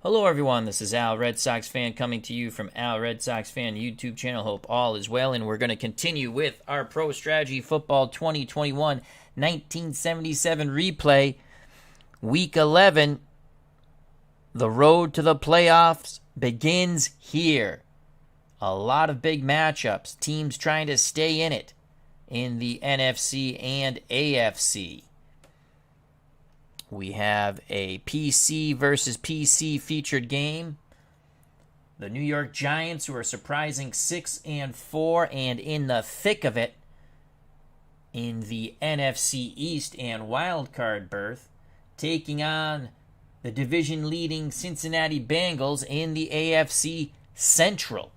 Hello, everyone. This is Al, Red Sox fan, coming to you from Al, Red Sox fan YouTube channel. Hope all is well, and we're going to continue with our Pro Strategy Football 2021 1977 replay. Week 11, the road to the playoffs begins here. A lot of big matchups, teams trying to stay in it in the NFC and AFC. We have a PC versus PC featured game. The New York Giants, who are surprising 6-4 and in the thick of it in the NFC East and wild card berth, taking on the division-leading Cincinnati Bengals in the AFC Central.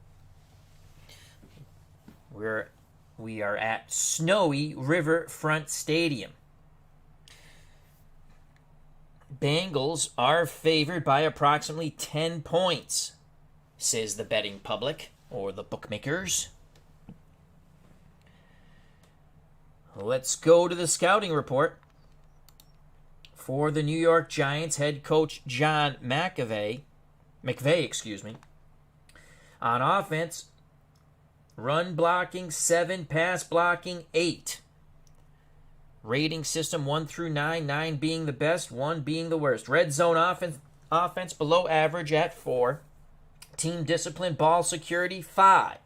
We are at snowy Riverfront Stadium. Bengals are favored by approximately 10 points, says the betting public, or the bookmakers. Let's go to the scouting report. For the New York Giants, head coach John McVay. On offense, run blocking 7, pass blocking 8. Rating system 1 through 9, 9 being the best, 1 being the worst. Red zone offense below average at 4. Team discipline, ball security 5.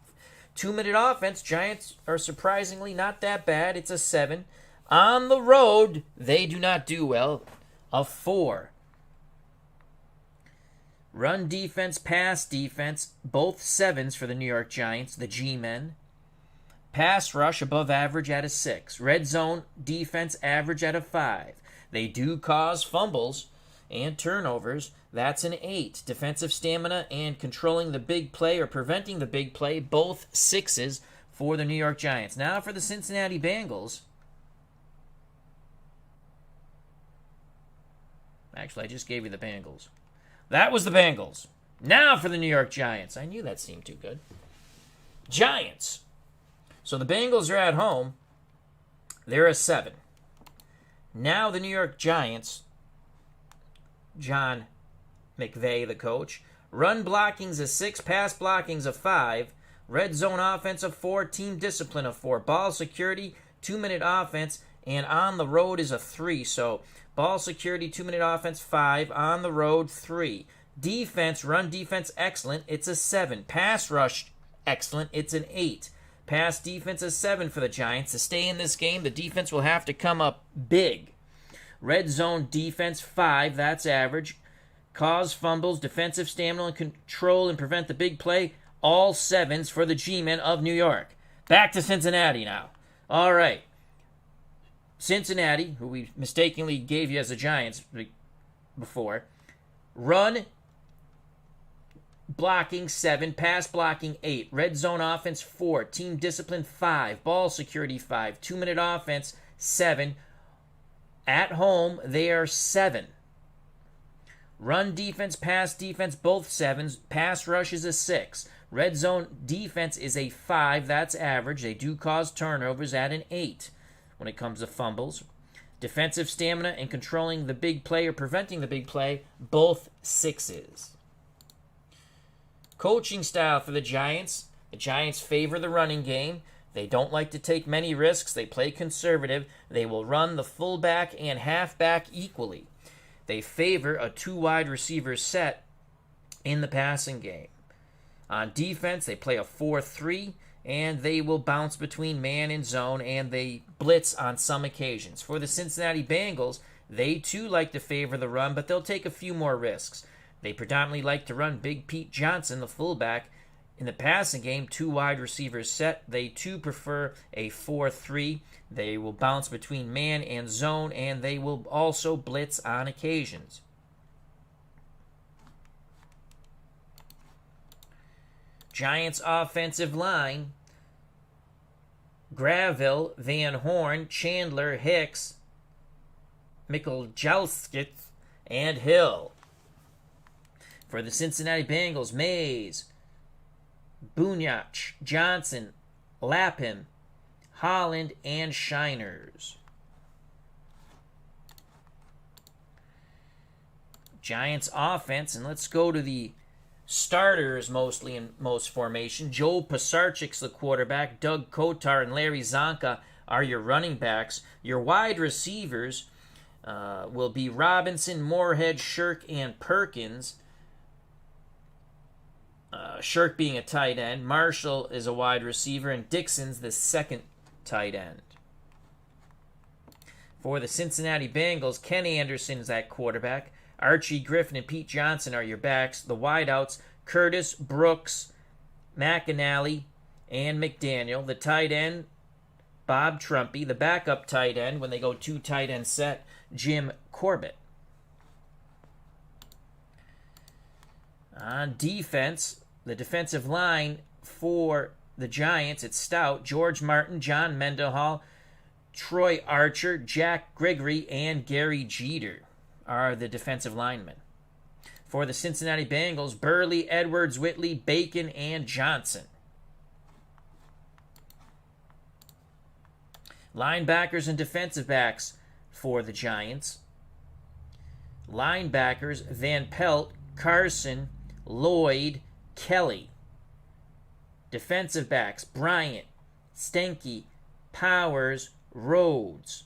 2-minute offense, Giants are surprisingly not that bad. It's a 7. On the road, they do not do well. A 4. Run defense, pass defense, both 7s for the New York Giants, the G-men. Pass rush above average at a 6. Red zone defense average at a 5. They do cause fumbles and turnovers. That's an 8. Defensive stamina and controlling the big play or preventing the big play, both 6s for the New York Giants. Now for the Cincinnati Bengals. Actually, I just gave you the Bengals. That was the Bengals. Now for the New York Giants. I knew that seemed too good. Giants. So the Bengals are at home. They're a 7. Now the New York Giants, John McVay, the coach, run blocking's a 6, pass blocking's a 5, red zone offense a 4, team discipline a 4, ball security, 2-minute offense, and on the road is a 3. So ball security, 2-minute offense 5, on the road 3. Defense, run defense excellent, it's a 7. Pass rush excellent, it's an 8. Pass defense is 7 for the Giants. To stay in this game, the defense will have to come up big. Red zone defense 5, that's average. Cause fumbles, defensive stamina, and control and prevent the big play, all 7s for the G-men of New York. Back to Cincinnati now. All right. Cincinnati, who we mistakenly gave you as the Giants before, run blocking 7, pass blocking 8, red zone offense 4, team discipline 5, ball security 5, 2-minute offense 7. At home, they are 7. Run defense, pass defense, both 7s. Pass rush is a 6. Red zone defense is a 5. That's average. They do cause turnovers at an 8 when it comes to fumbles. Defensive stamina and controlling the big play or preventing the big play, both 6s. Coaching style for the Giants. The Giants favor the running game. They don't like to take many risks. They play conservative. They will run the fullback and halfback equally. They favor a 2 wide receiver set in the passing game. On defense, they play a 4-3, and they will bounce between man and zone, and they blitz on some occasions. For the Cincinnati Bengals, they too like to favor the run, but they'll take a few more risks. They predominantly like to run Big Pete Johnson, the fullback. In the passing game, 2 wide receivers set. They too prefer a 4-3. They will bounce between man and zone, and they will also blitz on occasions. Giants offensive line: Graville, Van Horn, Chandler, Hicks, Michalskitz, and Hill. For the Cincinnati Bengals, Mays, Bunyach, Johnson, Lapham, Holland, and Shiners. Giants offense, and let's go to the starters mostly in most formation. Joe Pisarcik's the quarterback. Doug Kotar and Larry Zonka are your running backs. Your wide receivers will be Robinson, Moorhead, Shirk, and Perkins. Shirk being a tight end. Marshall is a wide receiver, and Dixon's the second tight end. For the Cincinnati Bengals, Ken Anderson is at quarterback. Archie Griffin and Pete Johnson are your backs. The wideouts, Curtis, Brooks, McAnally, and McDaniel. The tight end, Bob Trumpy. The backup tight end, when they go two tight end set, Jim Corbett. On defense, the defensive line for the Giants, it's stout. George Martin, John Mendenhall, Troy Archer, Jack Gregory, and Gary Jeter are the defensive linemen. For the Cincinnati Bengals, Burley, Edwards, Whitley, Bacon, and Johnson. Linebackers and defensive backs for the Giants. Linebackers, Van Pelt, Carson, Lloyd, Kelly. Defensive backs, Bryant, Stenke, Powers, Rhodes.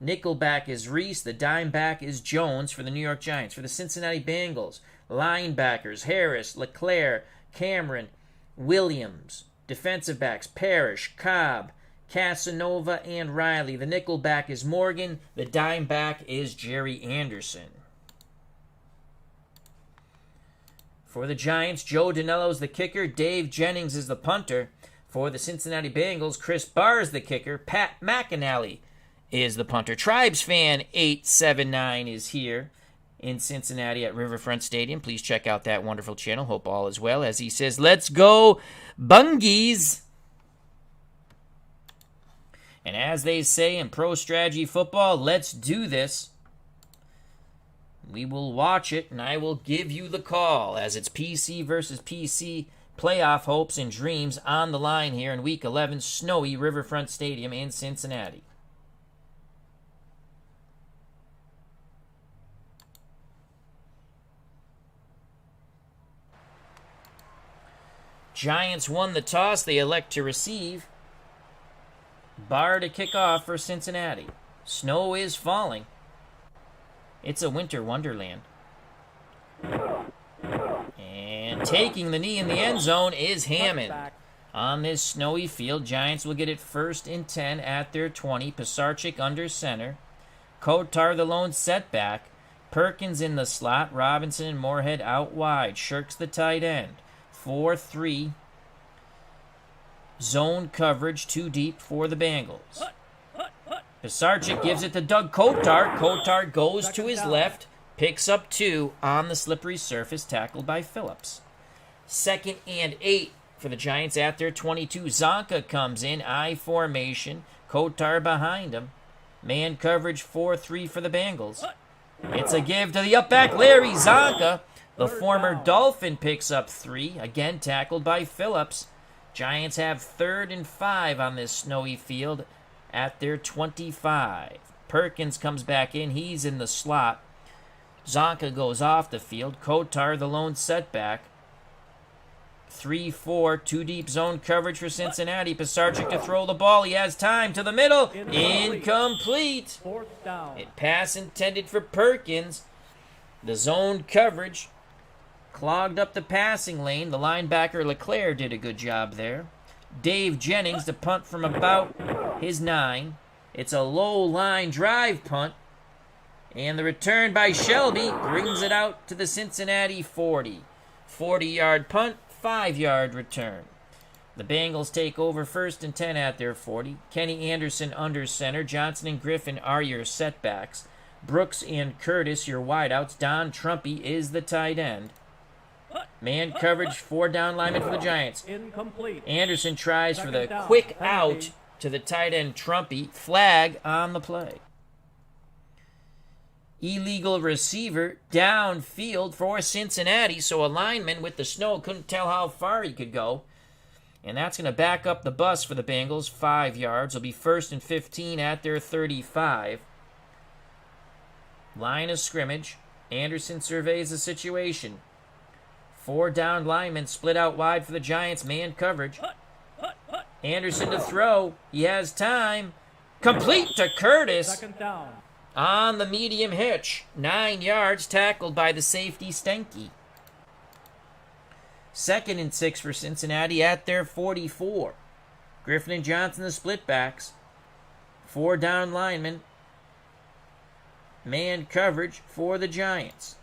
Nickelback is Reese. The dimeback is Jones for the New York Giants. For the Cincinnati Bengals, linebackers, Harris, LeClaire, Cameron, Williams. Defensive backs, Parrish, Cobb, Casanova, and Riley. The nickelback is Morgan. The dimeback is Jerry Anderson. For the Giants, Joe Danello's the kicker. Dave Jennings is the punter. For the Cincinnati Bengals, Chris Barr is the kicker. Pat McAnally is the punter. TribesFan 879 is here in Cincinnati at Riverfront Stadium. Please check out that wonderful channel. Hope all is well. As he says, let's go Bungies. And as they say in pro strategy football, let's do this. We will watch it, and I will give you the call as it's PC versus PC playoff hopes and dreams on the line here in Week 11, snowy Riverfront Stadium in Cincinnati. Giants won the toss. They elect to receive. Barr to kick off for Cincinnati. Snow is falling. It's a winter wonderland. And taking the knee in the end zone is Hammond. On this snowy field, Giants will get it 1st and 10 at their 20. Pisarcik under center. Kotar the lone setback. Perkins in the slot. Robinson and Moorhead out wide. Shirk's the tight end. 4-3. Zone coverage too deep for the Bengals. Pisarcik gives it to Doug Kotar. Kotar goes to his left, picks up 2 on the slippery surface, tackled by Phillips. 2nd and 8 for the Giants at their 22. Zonka comes in, I formation. Kotar behind him. Man coverage 4-3 for the Bengals. It's a give to the up back Larry Zonka. The former Dolphin picks up 3, again tackled by Phillips. Giants have 3rd and 5 on this snowy field at their 25. Perkins comes back in. He's in the slot. Zonka goes off the field. Kotar the lone setback. 3-4, 2 deep zone coverage for Cincinnati. Pisarcik to throw the ball. He has time to the middle. Incomplete. It pass intended for Perkins. The zone coverage clogged up the passing lane. The linebacker LeClaire did a good job there. Dave Jennings to punt from about his 9. It's a low line drive punt. And the return by Shelby brings it out to the Cincinnati 40. 40-yard punt, 5-yard return. The Bengals take over 1st and 10 at their 40. Kenny Anderson under center. Johnson and Griffin are your setbacks. Brooks and Curtis your wideouts. Don Trumpy is the tight end. Man coverage, 4 down linemen for the Giants. Incomplete. Anderson tries for the quick out to the tight end Trumpy. Flag on the play. Illegal receiver downfield for Cincinnati, so a lineman with the snow couldn't tell how far he could go. And that's going to back up the bus for the Bengals, 5 yards. It'll be 1st and 15 at their 35. Line of scrimmage. Anderson surveys the situation. 4 down linemen split out wide for the Giants. Man coverage. Anderson to throw. He has time. Complete to Curtis. Second down. On the medium hitch. 9 yards, tackled by the safety Stenke. 2nd and 6 for Cincinnati at their 44. Griffin and Johnson, the split backs. 4 down linemen. Man coverage for the Giants.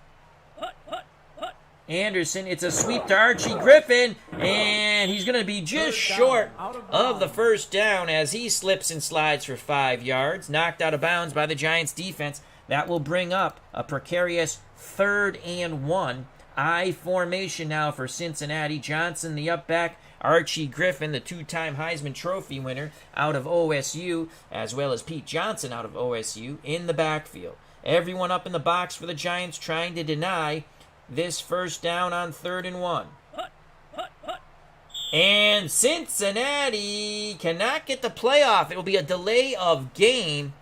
Anderson, it's a sweep to Archie Griffin, and he's going to be just short of the first down as he slips and slides for 5 yards, knocked out of bounds by the Giants defense. That will bring up a precarious 3rd and 1. I formation now for Cincinnati. Johnson, the up back. Archie Griffin, the 2-time Heisman Trophy winner out of OSU, as well as Pete Johnson out of OSU, in the backfield. Everyone up in the box for the Giants trying to deny this first down on 3rd and 1. And Cincinnati cannot get the playoff. It will be a delay of game.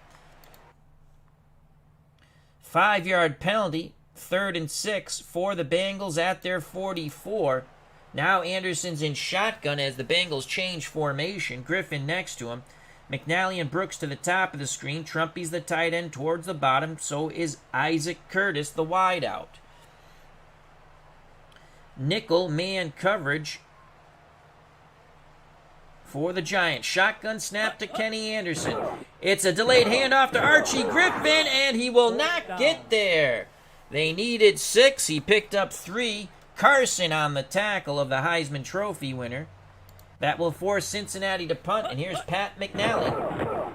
5-yard penalty. 3rd and 6 for the Bengals at their 44. Now Anderson's in shotgun as the Bengals change formation. Griffin next to him. McNally and Brooks to the top of the screen. Trumpy's the tight end towards the bottom. So is Isaac Curtis, the wideout. Nickel man coverage for the Giants. Shotgun snap to Kenny Anderson. It's a delayed handoff to Archie Griffin, and he will not get there. They needed 6. He picked up 3. Carson on the tackle of the Heisman Trophy winner. That will force Cincinnati to punt, and here's Pat McNally.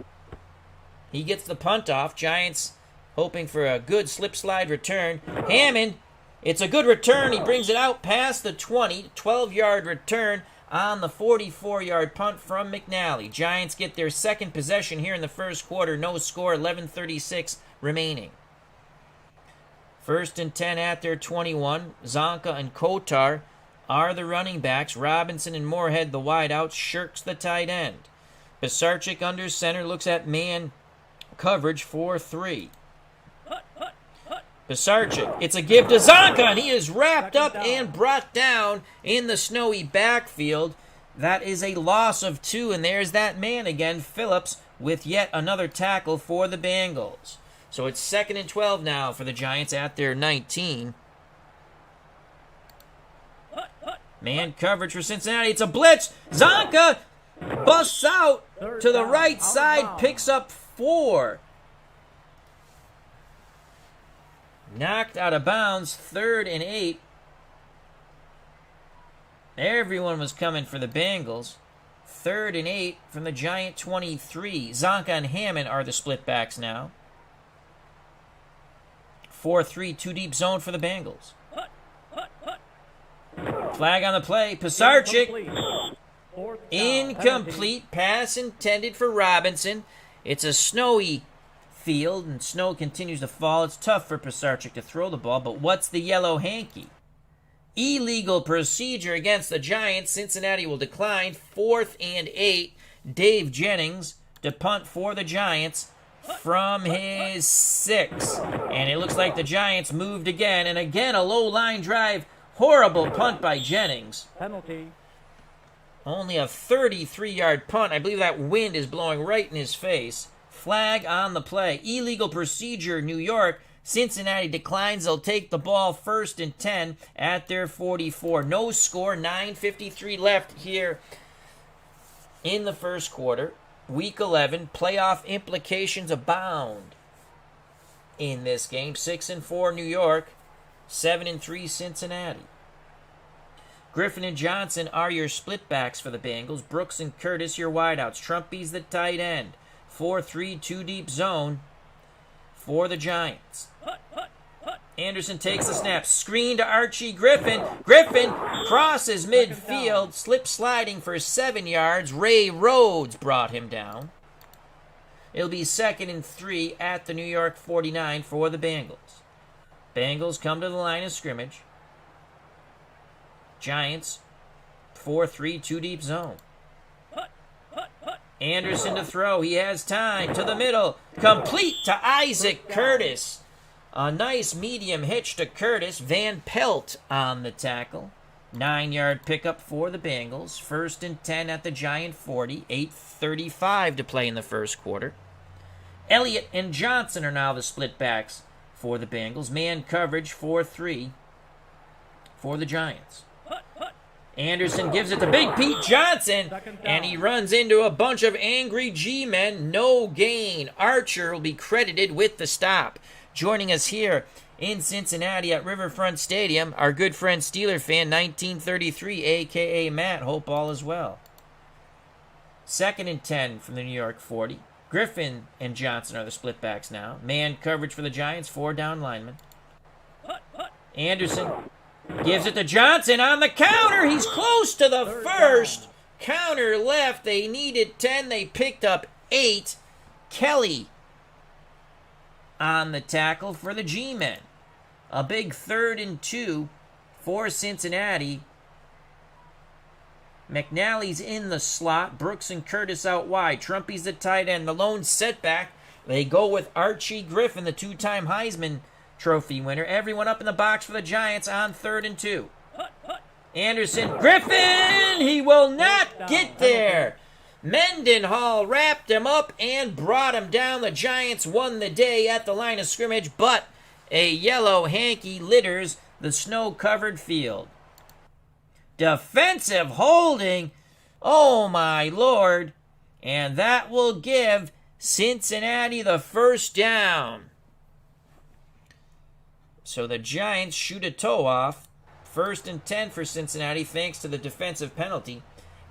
He gets the punt off. Giants hoping for a good slip-slide return. Hammond, it's a good return. He brings it out past the 20. 12-yard return on the 44-yard punt from McNally. Giants get their second possession here in the first quarter. No score, 11:36 remaining. 1st and 10 at their 21. Zonka and Kotar are the running backs. Robinson and Moorhead, the wideouts. Shirks, the tight end. Pisarcik under center, looks at man coverage for 3. Pisarcik, it's a give to Zonka, and he is wrapped up and brought down in the snowy backfield. That is a loss of 2, and there's that man again, Phillips, with yet another tackle for the Bengals. So it's 2nd and 12 now for the Giants at their 19. Man coverage for Cincinnati. It's a blitz. Zonka busts out to the right side, picks up 4. Knocked out of bounds, 3rd and 8. Everyone was coming for the Bengals. 3rd and 8 from the Giant 23. Zonka and Hammond are the split backs now. 4-3, 2-deep zone for the Bengals. Flag on the play. Pisarcik. Incomplete pass intended for Robinson. It's a snowy field, and snow continues to fall. It's tough for Pisarcik to throw the ball, but what's the yellow hanky? Illegal procedure against the Giants. Cincinnati will decline. 4th and 8. Dave Jennings to punt for the Giants from his 6. And it looks like the Giants moved again, and again a low line drive. Horrible punt by Jennings. Penalty. Only a 33-yard punt. I believe that wind is blowing right in his face. Flag on the play. Illegal procedure, New York. Cincinnati declines. They'll take the ball 1st and 10 at their 44. No score. 9:53 left here in the first quarter. Week 11. Playoff implications abound in this game. 6-4 New York. 7-3 Cincinnati. Griffin and Johnson are your split backs for the Bengals. Brooks and Curtis your wideouts. Trumpy's the tight end. 4-3, 2-deep zone for the Giants. Anderson takes the snap. Screen to Archie Griffin. Griffin crosses midfield. Slip sliding for 7 yards. Ray Rhodes brought him down. It'll be 2nd and 3 at the New York 49 for the Bengals. Bengals come to the line of scrimmage. Giants, 4-3, 2-deep zone. Anderson to throw. He has time. To the middle. Complete to Isaac Curtis. A nice medium hitch to Curtis. Van Pelt on the tackle. 9-yard pickup for the Bengals. 1st and 10 at the Giant 40. 8:35 to play in the first quarter. Elliott and Johnson are now the split backs for the Bengals. Man coverage 4-3 for the Giants. Anderson gives it to Big Pete Johnson, and he runs into a bunch of angry G-men. No gain. Archer will be credited with the stop. Joining us here in Cincinnati at Riverfront Stadium, our good friend Steeler fan 1933, a.k.a. Matt. Hope all is well. 2nd and 10 from the New York 40. Griffin and Johnson are the split backs now. Man coverage for the Giants, 4 down linemen. Anderson gives it to Johnson on the counter. He's close to the first. Counter left. They needed 10. They picked up 8. Kelly on the tackle for the G-men. A big 3rd and 2 for Cincinnati. McNally's in the slot. Brooks and Curtis out wide. Trumpy's the tight end. The lone setback. They go with Archie Griffin, the 2-time Heisman Trophy winner. Everyone up in the box for the Giants on 3rd and 2. Anderson. Griffin! He will not get there. Mendenhall wrapped him up and brought him down. The Giants won the day at the line of scrimmage, but a yellow hanky litters the snow-covered field. Defensive holding. Oh, my Lord. And that will give Cincinnati the first down. So the Giants shoot a toe off. 1st and 10 for Cincinnati thanks to the defensive penalty.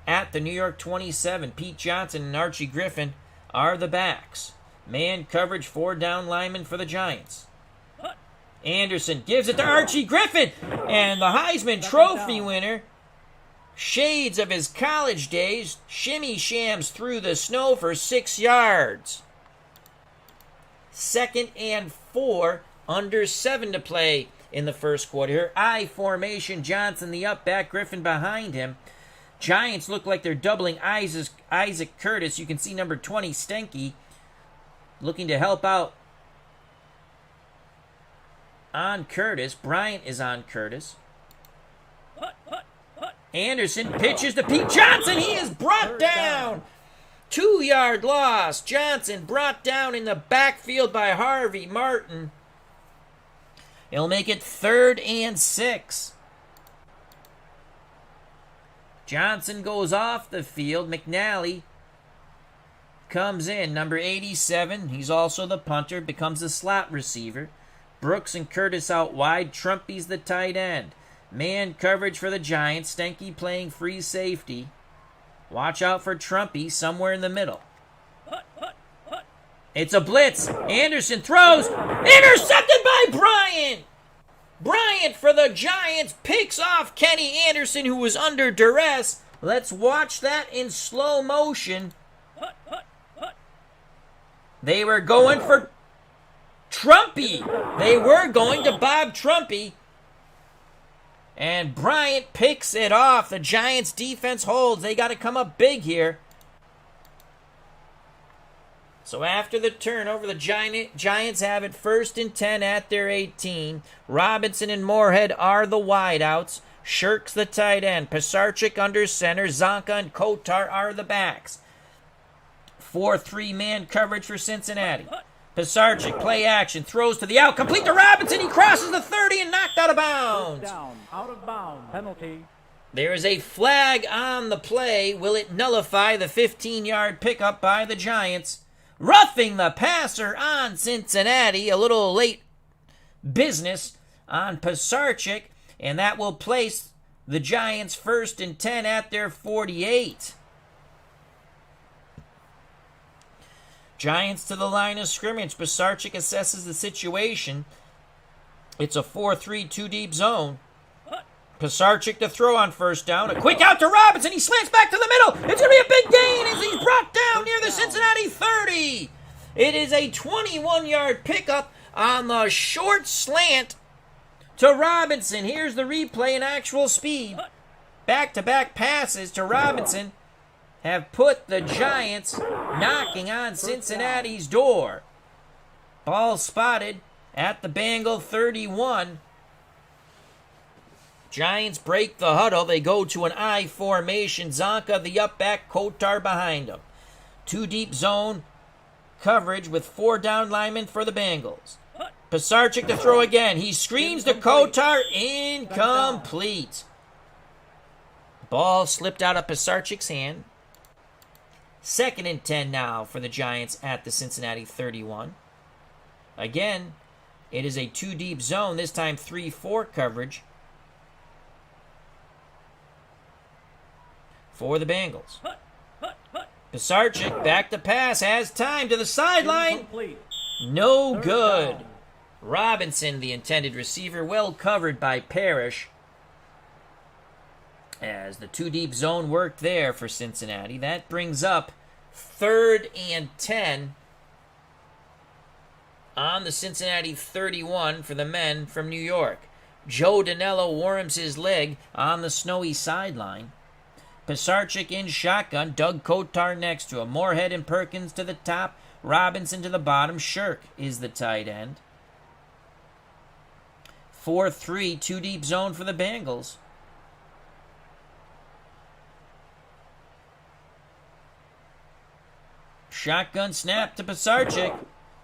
At the New York 27, Pete Johnson and Archie Griffin are the backs. Man coverage, 4 down linemen for the Giants. Anderson gives it to Archie Griffin. And the Heisman Trophy winner, shades of his college days, shimmy shams through the snow for 6 yards. 2nd and 4, under 7 to play in the first quarter here. I formation, Johnson the up back, Griffin behind him. Giants look like they're doubling Isaac Curtis. You can see number 20, Stenke, looking to help out on Curtis. Bryant is on Curtis. Anderson pitches to Pete Johnson. He is brought down. 2-yard loss. Johnson brought down in the backfield by Harvey Martin. He'll make it 3rd and 6. Johnson goes off the field. McNally comes in. Number 87. He's also the punter. Becomes the slot receiver. Brooks and Curtis out wide. Trumpy's the tight end. Man coverage for the Giants. Stenke playing free safety. Watch out for Trumpy somewhere in the middle. It's a blitz. Anderson throws. Intercepted by Bryant. Bryant for the Giants picks off Kenny Anderson, who was under duress. Let's watch that in slow motion. They were going for Trumpy. They were going to Bob Trumpy. And Bryant picks it off. The Giants defense holds. They got to come up big here. So after the turnover, the Giants have it 1st and 10 at their 18. Robinson and Moorhead are the wideouts. Shirk's the tight end. Pisarcik under center. Zonka and Kotar are the backs. 4-3 man coverage for Cincinnati. Pisarcik, play action, throws to the out, complete to Robinson. He crosses the 30 and knocked out of bounds. Down, out of bounds, penalty. There is a flag on the play. Will it nullify the 15-yard pickup by the Giants? Roughing the passer on Cincinnati. A little late business on Pisarcik, and that will place the Giants 1st and 10 at their 48. Giants to the line of scrimmage. Pisarcik assesses the situation. It's a 4-3, 2-deep zone. Pisarcik to throw on 1st down. A quick out to Robinson. He slants back to the middle. It's going to be a big gain as he's brought down near the Cincinnati 30. It is a 21-yard pickup on the short slant to Robinson. Here's the replay in actual speed. Back-to-back passes to Robinson have put the Giants knocking on Cincinnati's door. Ball spotted at the Bengal 31. Giants break the huddle. They go to an I formation. Zonka, the up back, Kotar behind him. 2 deep zone coverage with 4 down linemen for the Bengals. Pisarcik to throw again. He screams to Kotar. Incomplete. Ball slipped out of Pisarcik's hand. 2nd and 10 now for the Giants at the Cincinnati 31. Again, it is a 2 deep zone, this time 3-4 coverage for the Bengals. Pisarcik back to pass, has time to the sideline. No good. Robinson, the intended receiver, well covered by Parrish. As the 2 deep zone worked there for Cincinnati. That brings up 3rd and 10 on the Cincinnati 31 for the men from New York. Joe Danello warms his leg on the snowy sideline. Pisarcik in shotgun. Doug Kotar next to him. Moorhead and Perkins to the top. Robinson to the bottom. Shirk is the tight end. 4-3, 2 deep zone for the Bengals. Shotgun snap to Pisarcik.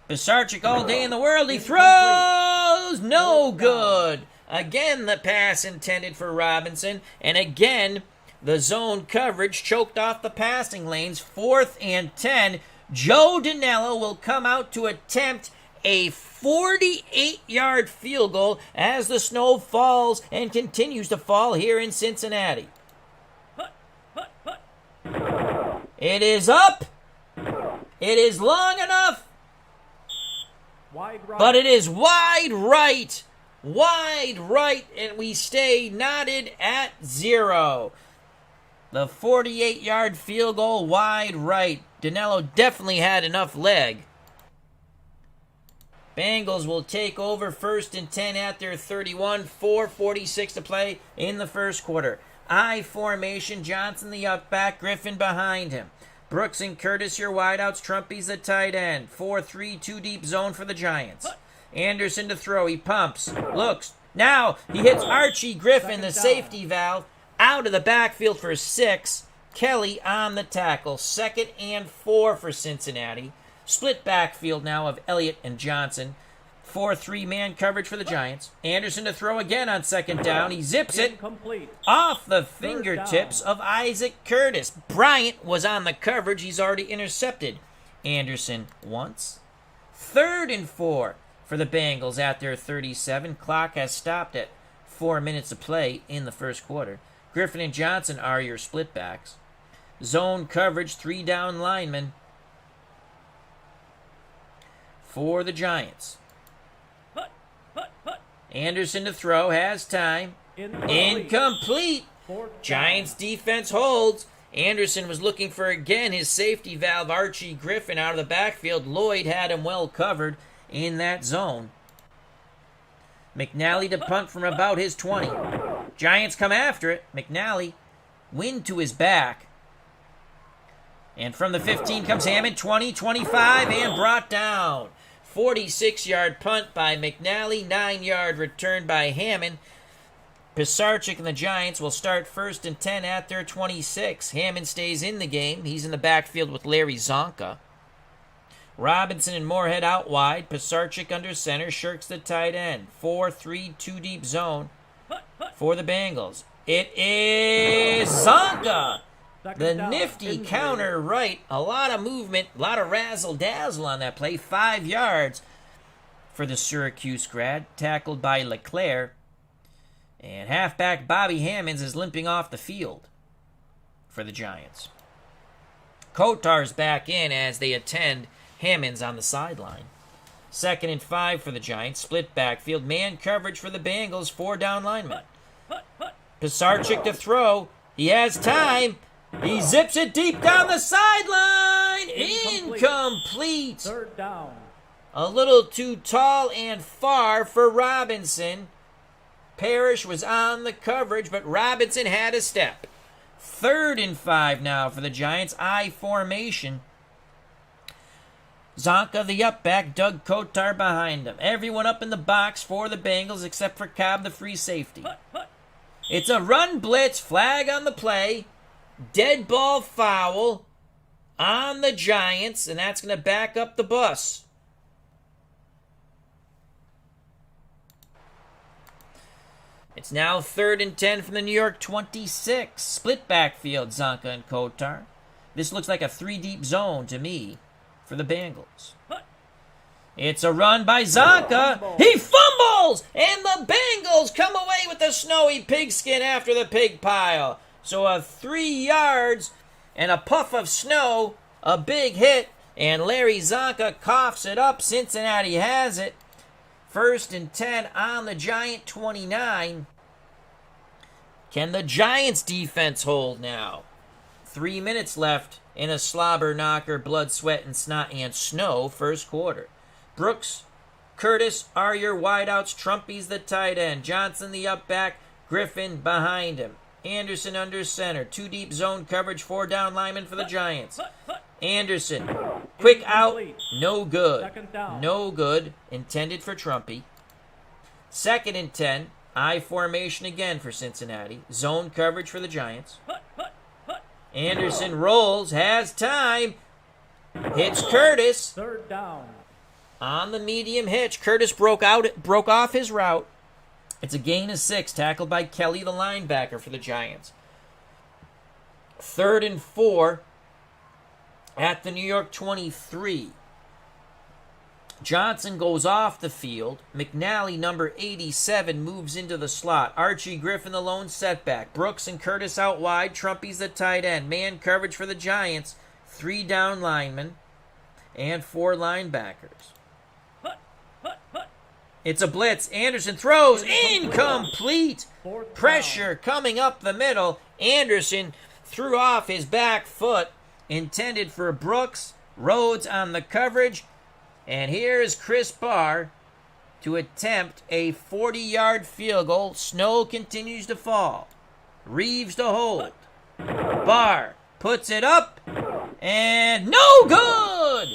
Pisarcik all day in the world. He throws. No good. Again, the pass intended for Robinson. And again, the zone coverage choked off the passing lanes. 4th and 10. Joe Danello will come out to attempt a 48-yard field goal as the snow falls and continues to fall here in Cincinnati. It is up. It is long enough, but it is wide right. Wide right, and we stay knotted at 0. The 48-yard field goal wide right. Danello definitely had enough leg. Bengals will take over 1st and 10 at their 31. 4:46 to play in the first quarter. I formation, Johnson the up back, Griffin behind him. Brooks and Curtis, your wideouts. Trumpy's the tight end. 4-3, 2 deep zone for the Giants. Anderson to throw. He pumps. Looks. Now he hits Archie Griffin, the safety valve, out of the backfield for 6. Kelly on the tackle. 2nd and 4 for Cincinnati. Split backfield now of Elliott and Johnson. 4-3 man coverage for the Giants. Anderson to throw again on 2nd down. He zips it off the fingertips of Isaac Curtis. Bryant was on the coverage. He's already intercepted Anderson once. 3rd and 4 for the Bengals at their 37. Clock has stopped at 4 minutes of play in the first quarter. Griffin and Johnson are your split backs. Zone coverage, 3 down linemen for the Giants. Anderson to throw, has time. Incomplete. Giants defense holds. Anderson was looking for, again, his safety valve, Archie Griffin, out of the backfield. Lloyd had him well covered in that zone. McNally to punt from about his 20. Giants come after it. McNally, wind to his back. And from the 15 comes Hammond, 20, 25, and brought down. 46-yard punt by McNally, 9-yard return by Hammond. Pisarcik and the Giants will start 1st and 10 at their 26. Hammond stays in the game. He's in the backfield with Larry Zonka. Robinson and Moorhead out wide. Pisarcik under center. Shirks the tight end. 4-3, 2 deep zone for the Bengals. It is Zonka. The nifty counter right. A lot of movement, a lot of razzle-dazzle on that play. 5 yards for the Syracuse grad. Tackled by LeClaire. And halfback Bobby Hammonds is limping off the field for the Giants. Kotar's back in as they attend Hammonds on the sideline. 2nd and 5 for the Giants. Split backfield. Man coverage for the Bengals. 4 down linemen. Pisarcik to throw. He has time. He zips it deep down the sideline. Incomplete. 3rd down. A little too tall and far for Robinson. Parrish was on the coverage, but Robinson had a step. 3rd and 5 now for the Giants. I formation. Zonka, the up back, Doug Kotar behind him. Everyone up in the box for the Bengals except for Cobb, the free safety. It's a run blitz, flag on the play, dead ball foul on the Giants, and that's going to back up the bus. It's now 3rd and 10 from the New York 26. Split backfield, Zonka and Kotar. This looks like a 3-deep zone to me for the Bengals. It's a run by Zonka. He fumbles! And the Bengals come away with the snowy pigskin after the pig pile. So a 3 yards and a puff of snow, a big hit, and Larry Zonka coughs it up. Cincinnati has it. 1st and 10 on the Giant 29. Can the Giants defense hold now? 3 minutes left in a slobber knocker, blood, sweat, and snot and snow first quarter. Brooks, Curtis are your wideouts. Trumpy's the tight end. Johnson the up back. Griffin behind him. Anderson under center. 2 deep zone coverage. 4 down linemen for the Giants. Anderson, quick out, no good. No good, intended for Trumpy. 2nd and 10, I formation again for Cincinnati. Zone coverage for the Giants. Anderson rolls, has time, hits Curtis. 3rd down. On the medium hitch, Curtis broke off his route. It's a gain of 6, tackled by Kelly, the linebacker for the Giants. 3rd and 4. At the New York 23. Johnson goes off the field. McNally, number 87, moves into the slot. Archie Griffin, the lone setback. Brooks and Curtis out wide. Trumpy's the tight end. Man coverage for the Giants. 3 down linemen and 4 linebackers. It's a blitz. Anderson throws. Incomplete. Pressure coming up the middle. Anderson threw off his back foot. Intended for Brooks. Rhodes on the coverage. And here's Chris Barr to attempt a 40-yard field goal. Snow continues to fall. Reeves to hold. Barr puts it up. And no good!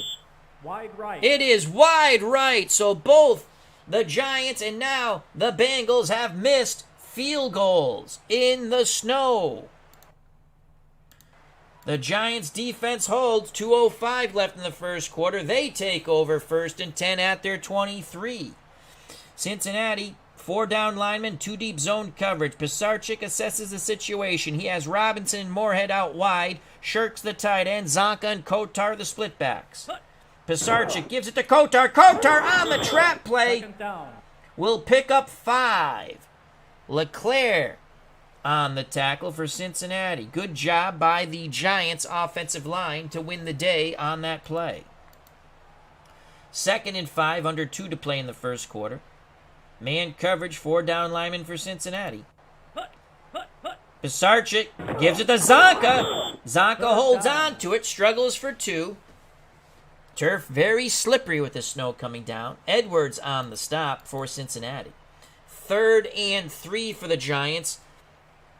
Wide right. It is wide right. So both the Giants and now the Bengals have missed field goals in the snow. The Giants' defense holds. 2:05 left in the first quarter. They take over 1st and 10 at their 23. Cincinnati, 4 down linemen, 2 deep zone coverage. Pisarcik assesses the situation. He has Robinson and Moorhead out wide. Shirks the tight end. Zonka and Kotar the split backs. Pisarcik gives it to Kotar. Kotar on the trap play. 2nd down. Will pick up 5. LeClaire on the tackle for Cincinnati. Good job by the Giants' offensive line to win the day on that play. 2nd and 5, under 2 to play in the first quarter. Man coverage, 4 down linemen for Cincinnati. Pisarcik gives it to Zonka. Zonka holds on to it, struggles for 2. Turf very slippery with the snow coming down. Edwards on the stop for Cincinnati. 3rd and 3 for the Giants.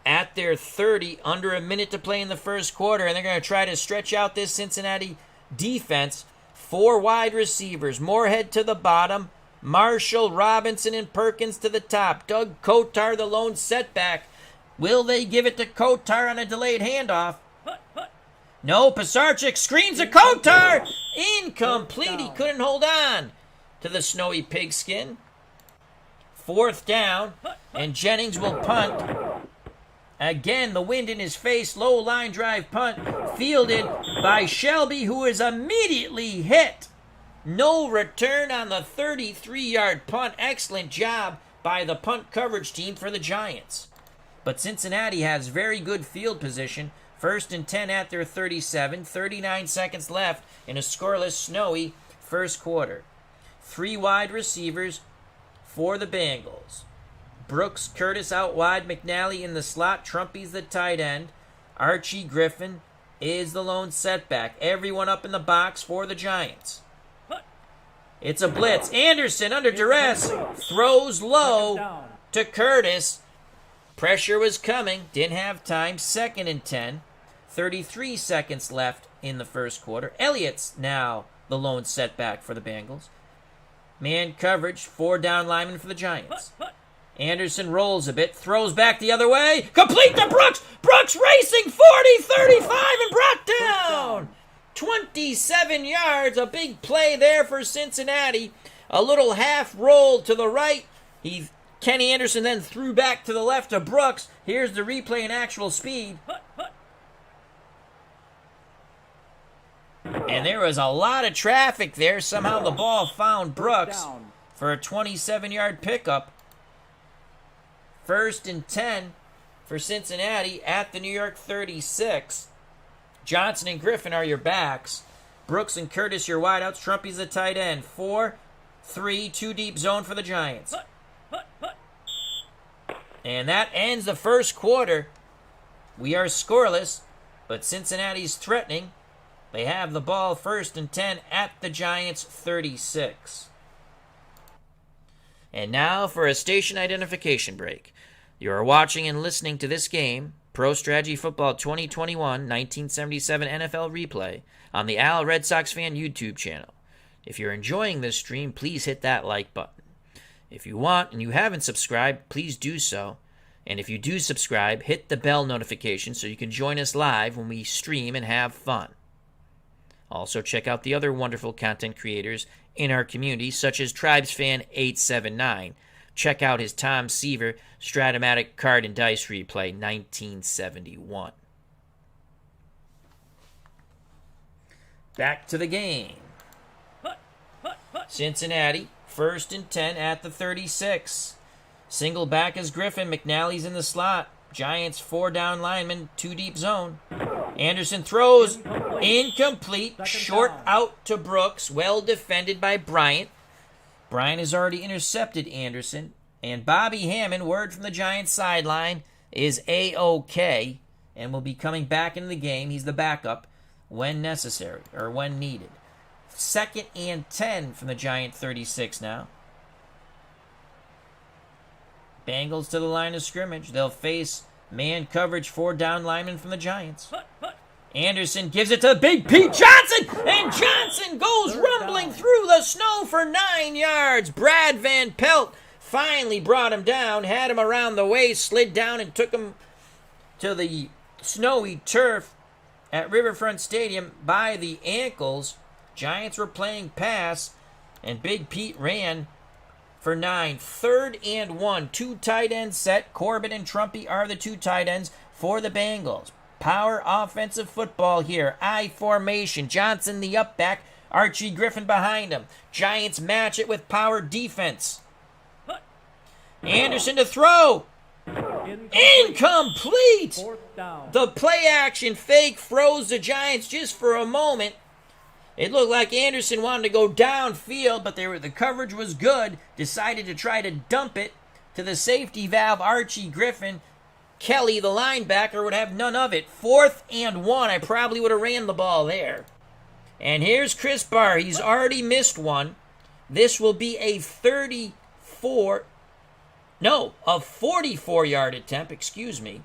At their 30, under a minute to play in the first quarter, and they're going to try to stretch out this Cincinnati defense. 4 wide receivers. Moorhead to the bottom. Marshall, Robinson, and Perkins to the top. Doug Kotar, the lone setback. Will they give it to Kotar on a delayed handoff? No, Pisarcik screens a Kotar. Incomplete. He couldn't hold on to the snowy pigskin. 4th down, and Jennings will punt. Again, the wind in his face. Low line drive punt. Fielded by Shelby, who is immediately hit. No return on the 33-yard punt. Excellent job by the punt coverage team for the Giants. But Cincinnati has very good field position. 1st and 10 at their 37. 39 seconds left in a scoreless, snowy first quarter. 3 wide receivers for the Bengals. Brooks, Curtis out wide, McNally in the slot, Trumpy's the tight end. Archie Griffin is the lone setback. Everyone up in the box for the Giants. It's a blitz. Anderson under duress, throws low to Curtis. Pressure was coming, didn't have time. 2nd and 10. 33 seconds left in the first quarter. Elliott's now the lone setback for the Bengals. Man coverage, 4 down linemen for the Giants. Anderson rolls a bit, throws back the other way, complete to Brooks! Brooks racing 40-35 and brought down! 27 yards, a big play there for Cincinnati. A little half roll to the right. Kenny Anderson then threw back to the left to Brooks. Here's the replay in actual speed. And there was a lot of traffic there. Somehow the ball found Brooks for a 27-yard pickup. 1st and 10 for Cincinnati at the New York 36. Johnson and Griffin are your backs. Brooks and Curtis your wideouts. Trumpy's the tight end. 4-3, 2 deep zone for the Giants. And that ends the first quarter. We are scoreless, but Cincinnati's threatening. They have the ball 1st and 10 at the Giants 36. And now for a station identification break. You are watching and listening to this game, Pro Strategy Football 2021 1977 NFL Replay, on the Al Red Sox Fan YouTube channel. If you're enjoying this stream, please hit that like button. If you want and you haven't subscribed, please do so. And if you do subscribe, hit the bell notification so you can join us live when we stream and have fun. Also, check out the other wonderful content creators in our community, such as TribesFan879. Check out his Tom Seaver Stratomatic Card and Dice Replay 1971. Back to the game. Cincinnati, 1st and 10 at the 36. Single back is Griffin. McNally's in the slot. Giants 4 down linemen, 2 deep zone. Anderson throws incomplete, short out to Brooks, well defended by Bryant. Bryant has already intercepted Anderson, and Bobby Hammond, word from the Giants sideline, is A-OK and will be coming back into the game. He's the backup when necessary, or when needed. 2nd and 10 from the Giant 36 now. Bengals to the line of scrimmage. They'll face man coverage, 4 down linemen from the Giants. Anderson gives it to Big Pete Johnson, and Johnson goes rumbling through the snow for 9 yards. Brad Van Pelt finally brought him down, had him around the waist, slid down and took him to the snowy turf at Riverfront Stadium by the ankles. Giants were playing pass, and Big Pete ran for 9. 3rd and 1. 2 tight ends set. Corbett and Trumpy are the 2 tight ends for the Bengals. Power offensive football here. I formation. Johnson the up back. Archie Griffin behind him. Giants match it with power defense. Anderson to throw. Incomplete. The play action fake froze the Giants just for a moment. It looked like Anderson wanted to go downfield, but the coverage was good. Decided to try to dump it to the safety valve, Archie Griffin. Kelly, the linebacker, would have none of it. 4th and 1. I probably would have ran the ball there. And here's Chris Barr. He's already missed one. This will be a 44-yard attempt, excuse me.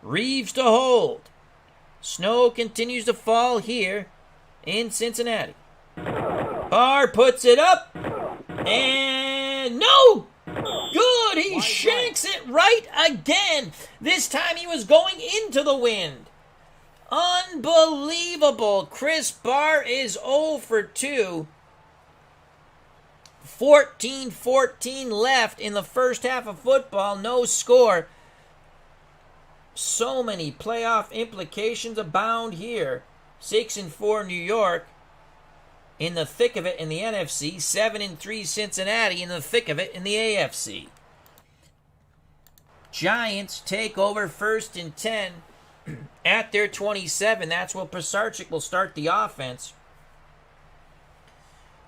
Reeves to hold. Snow continues to fall here in Cincinnati. Barr puts it up. And no! Good! He shanks it right again. This time he was going into the wind. Unbelievable. Chris Barr is 0 for 2. 14-14 left in the first half of football. No score. So many playoff implications abound here. 6-4 New York in the thick of it in the NFC. 7-3 Cincinnati in the thick of it in the AFC. Giants take over 1st and 10 at their 27. That's what Pisarcik will start the offense.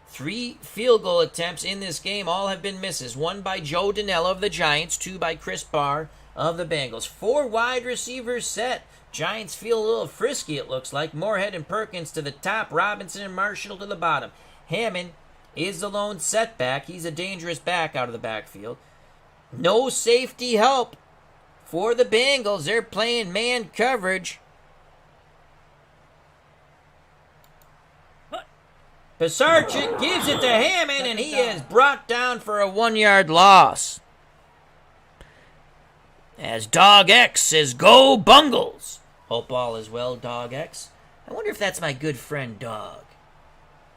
3 field goal attempts in this game. All have been misses. 1 by Joe Danella of the Giants. 2 by Chris Barr of the Bengals. 4 wide receivers set. Giants feel a little frisky, it looks like. Moorhead and Perkins to the top. Robinson and Marshall to the bottom. Hammond is the lone setback. He's a dangerous back out of the backfield. No safety help for the Bengals. They're playing man coverage. Pisarcik gives it to Hammond, and he is brought down for a 1-yard loss. As Dog X says, "Go Bungles!" Hope all is well, Dog X. I wonder if that's my good friend Dog.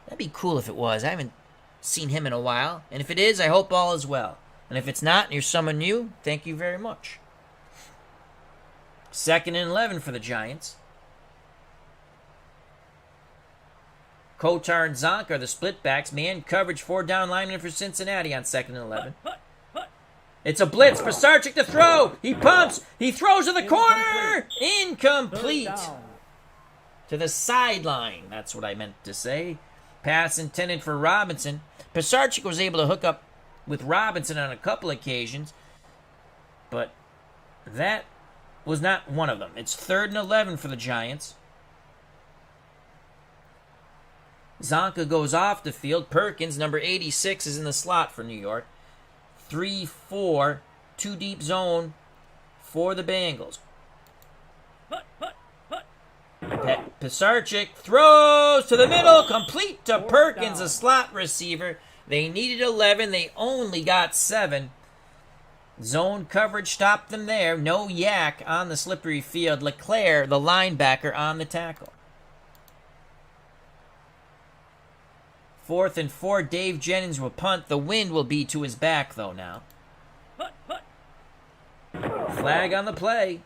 That'd be cool if it was. I haven't seen him in a while. And if it is, I hope all is well. And if it's not and you're someone new, thank you very much. 2nd and 11 for the Giants. Kotar and Zonk are the split backs. Man coverage, 4 down linemen for Cincinnati on 2nd and 11. It's a blitz. Pisarcik to throw. He pumps. He throws to the corner. Incomplete. To the sideline. That's what I meant to say. Pass intended for Robinson. Pisarcik was able to hook up with Robinson on a couple occasions, but that was not one of them. It's 3rd and 11 for the Giants. Zonka goes off the field. Perkins, number 86, is in the slot for New York. 3-4, 2-deep zone for the Bengals. Pisarcik throws to the middle, complete to Perkins, a slot receiver. They needed 11. They only got 7. Zone coverage stopped them there. No yak on the slippery field. LeClaire, the linebacker, on the tackle. 4th and 4. Dave Jennings will punt. The wind will be to his back, though, now. Flag on the play.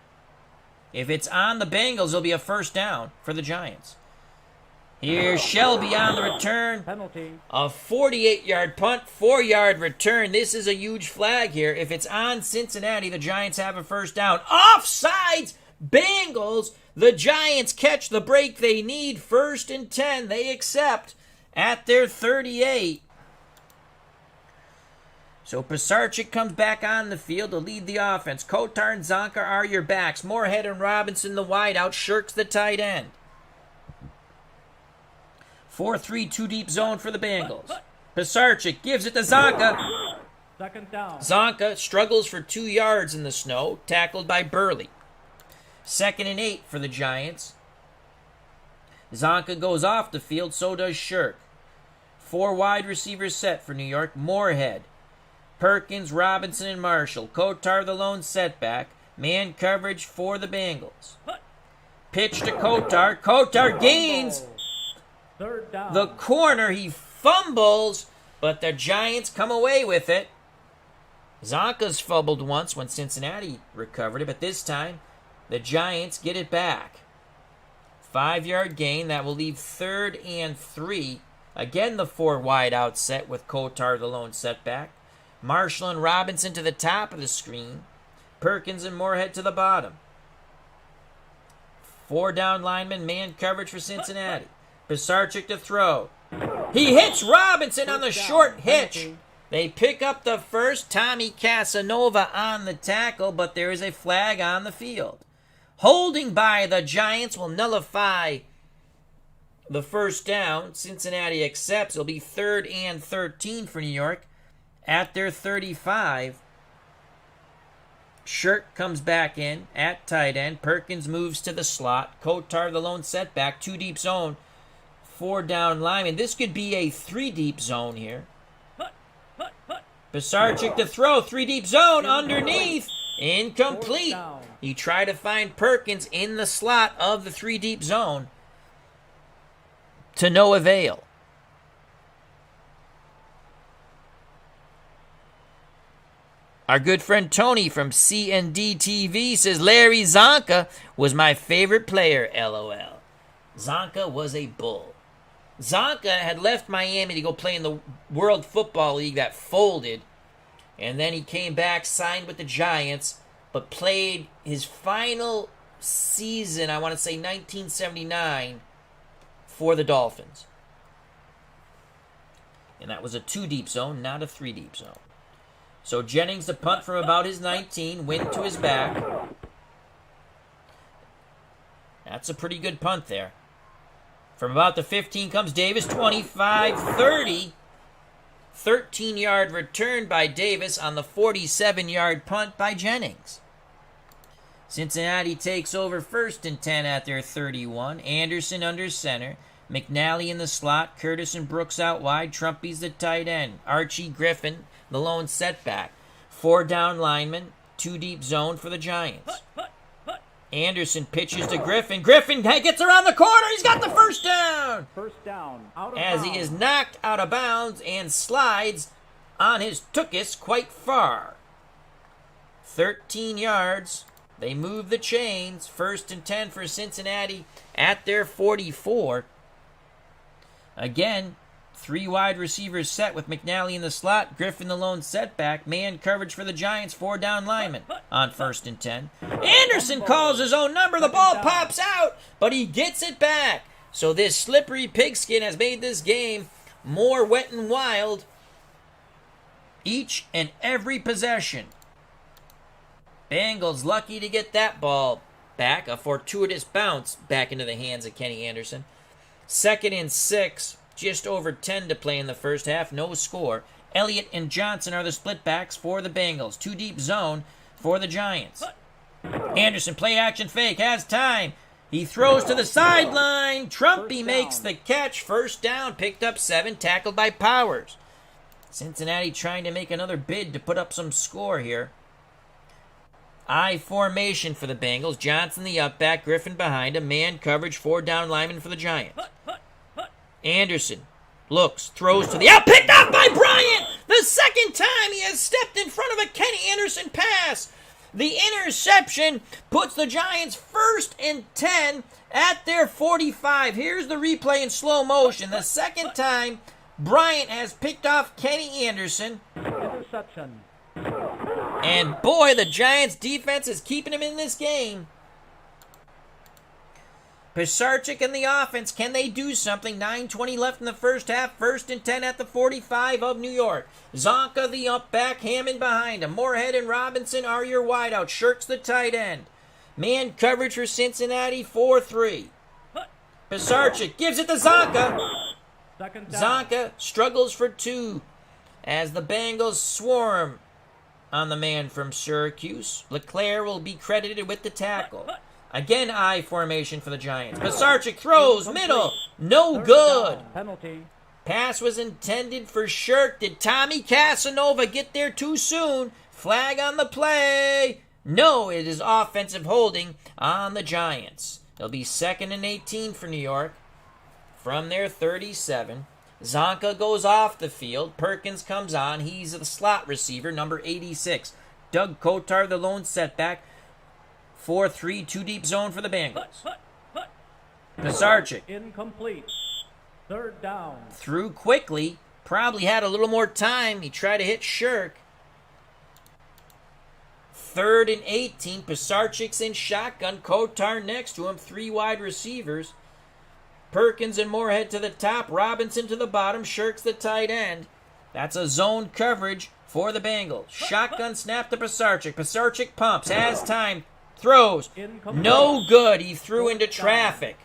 If it's on the Bengals, it'll be a 1st down for the Giants. Here's Shelby on the return. Penalty. A 48-yard punt, 4-yard return. This is a huge flag here. If it's on Cincinnati, the Giants have a 1st down. Offsides! Bengals! The Giants catch the break they need. 1st and 10. They accept at their 38. So Pisarcik comes back on the field to lead the offense. Kotar and Zonka are your backs. Moorhead and Robinson, the wideout, shirks the tight end. 4-3, 2-deep zone for the Bengals. Pisarcik gives it to Zonka. 2nd down. Zonka struggles for 2 yards in the snow, tackled by Burley. 2nd and 8 for the Giants. Zonka goes off the field, so does Shirk. 4 wide receivers set for New York. Moorhead, Perkins, Robinson, and Marshall. Kotar the lone setback. Man coverage for the Bengals. Pitch to Kotar. Kotar gains 3rd down. the corner. He fumbles, but the Giants come away with it. Zonka's fumbled once when Cincinnati recovered it, but this time the Giants get it back. 5-yard gain. That will leave 3rd and 3. Again, the 4 wide out set with Kotar the lone setback. Marshall and Robinson to the top of the screen. Perkins and Moorhead to the bottom. 4 down linemen, man coverage for Cincinnati. Pisarcik to throw. He hits Robinson on the short hitch. They pick up the 1st. Tommy Casanova on the tackle, but there is a flag on the field. Holding by the Giants will nullify the 1st down. Cincinnati accepts. It'll be 3rd and 13 for New York at their 35. Shirk comes back in at tight end. Perkins moves to the slot. Kotar the lone setback. 2-deep zone. 4 down linemen. This could be a 3-deep zone here. Pisarcik to throw. 3-deep zone underneath. Incomplete. He tried to find Perkins in the slot of the 3-deep zone. To no avail. Our good friend Tony from CND TV says, Larry Zonka was my favorite player, LOL. Zonka was a bull. Zonka had left Miami to go play in the World Football League that folded. And then he came back, signed with the Giants, but played his final season, I want to say 1979, for the Dolphins. And that was a 2-deep zone, not a 3-deep zone. So Jennings to punt from about his 19, wind to his back. That's a pretty good punt there. From about the 15 comes Davis, 25-30. 13-yard return by Davis on the 47-yard punt by Jennings. Cincinnati takes over 1st and 10 at their 31. Anderson under center. McNally in the slot. Curtis and Brooks out wide. Trumpy's the tight end. Archie Griffin, the lone setback. 4 down linemen. 2 deep zone for the Giants. Anderson pitches to Griffin. Griffin gets around the corner. He's got the first down. First down. Out of As bounds. he is knocked out of bounds and slides on his tookus quite far. 13 yards. They move the chains. 1st and 10 for Cincinnati at their 44. Again, 3 wide receivers set with McNally in the slot. Griffin the lone setback. Man coverage for the Giants. 4 down linemen on 1st and 10. Anderson calls his own number. The ball pops out, but he gets it back. So this slippery pigskin has made this game more wet and wild each and every possession. Bengals lucky to get that ball back. A fortuitous bounce back into the hands of Kenny Anderson. 2nd and 6. Just over 10 to play in the first half. No score. Elliott and Johnson are the split backs for the Bengals. 2 deep zone for the Giants. Anderson, play action fake, has time. He throws to the sideline. Trumpy makes the catch. 1st down, picked up 7, tackled by Powers. Cincinnati trying to make another bid to put up some score here. I formation for the Bengals. Johnson the up back, Griffin behind him. Man coverage, 4 down linemen for the Giants. Anderson looks, throws to the out, picked off by Bryant. The 2nd time he has stepped in front of a Kenny Anderson pass. The interception puts the Giants 1st and 10 at their 45. Here's the replay in slow motion. The 2nd time Bryant has picked off Kenny Anderson. Interception. And boy, the Giants defense is keeping him in this game. Pisarcik and the offense, can they do something? 9:20 left in the first half. 1st and 10 at the 45 of New York. Zonka the up back, Hammond behind him. Moorhead and Robinson are your wideout. Shirks the tight end. Man coverage for Cincinnati, 4-3. Pisarcik gives it to Zonka. 2nd down. Zonka struggles for 2 as the Bengals swarm on the man from Syracuse. LeClaire will be credited with the tackle. Again, I formation for the Giants. Pisarcik throws, middle, no 3rd good. down. Penalty. Pass was intended for Shirk. Did Tommy Casanova get there too soon? Flag on the play. No, it is offensive holding on the Giants. It'll be 2nd and 18 for New York from their 37. Zonka goes off the field. Perkins comes on. He's the slot receiver, number 86. Doug Kotar, the lone setback. 4-3, 2 deep zone for the Bengals. Pisarcik Incomplete. 3rd down. threw quickly. Probably had a little more time. He tried to hit Shirk. 3rd and 18. Pisarcik's in shotgun. Kotar next to him. 3 wide receivers. Perkins and Moorhead to the top. Robinson to the bottom. Shirk's the tight end. That's a zone coverage for the Bengals. Shotgun snap to Pisarcik. Pisarcik pumps. Has time. Throws. No good. He threw into traffic.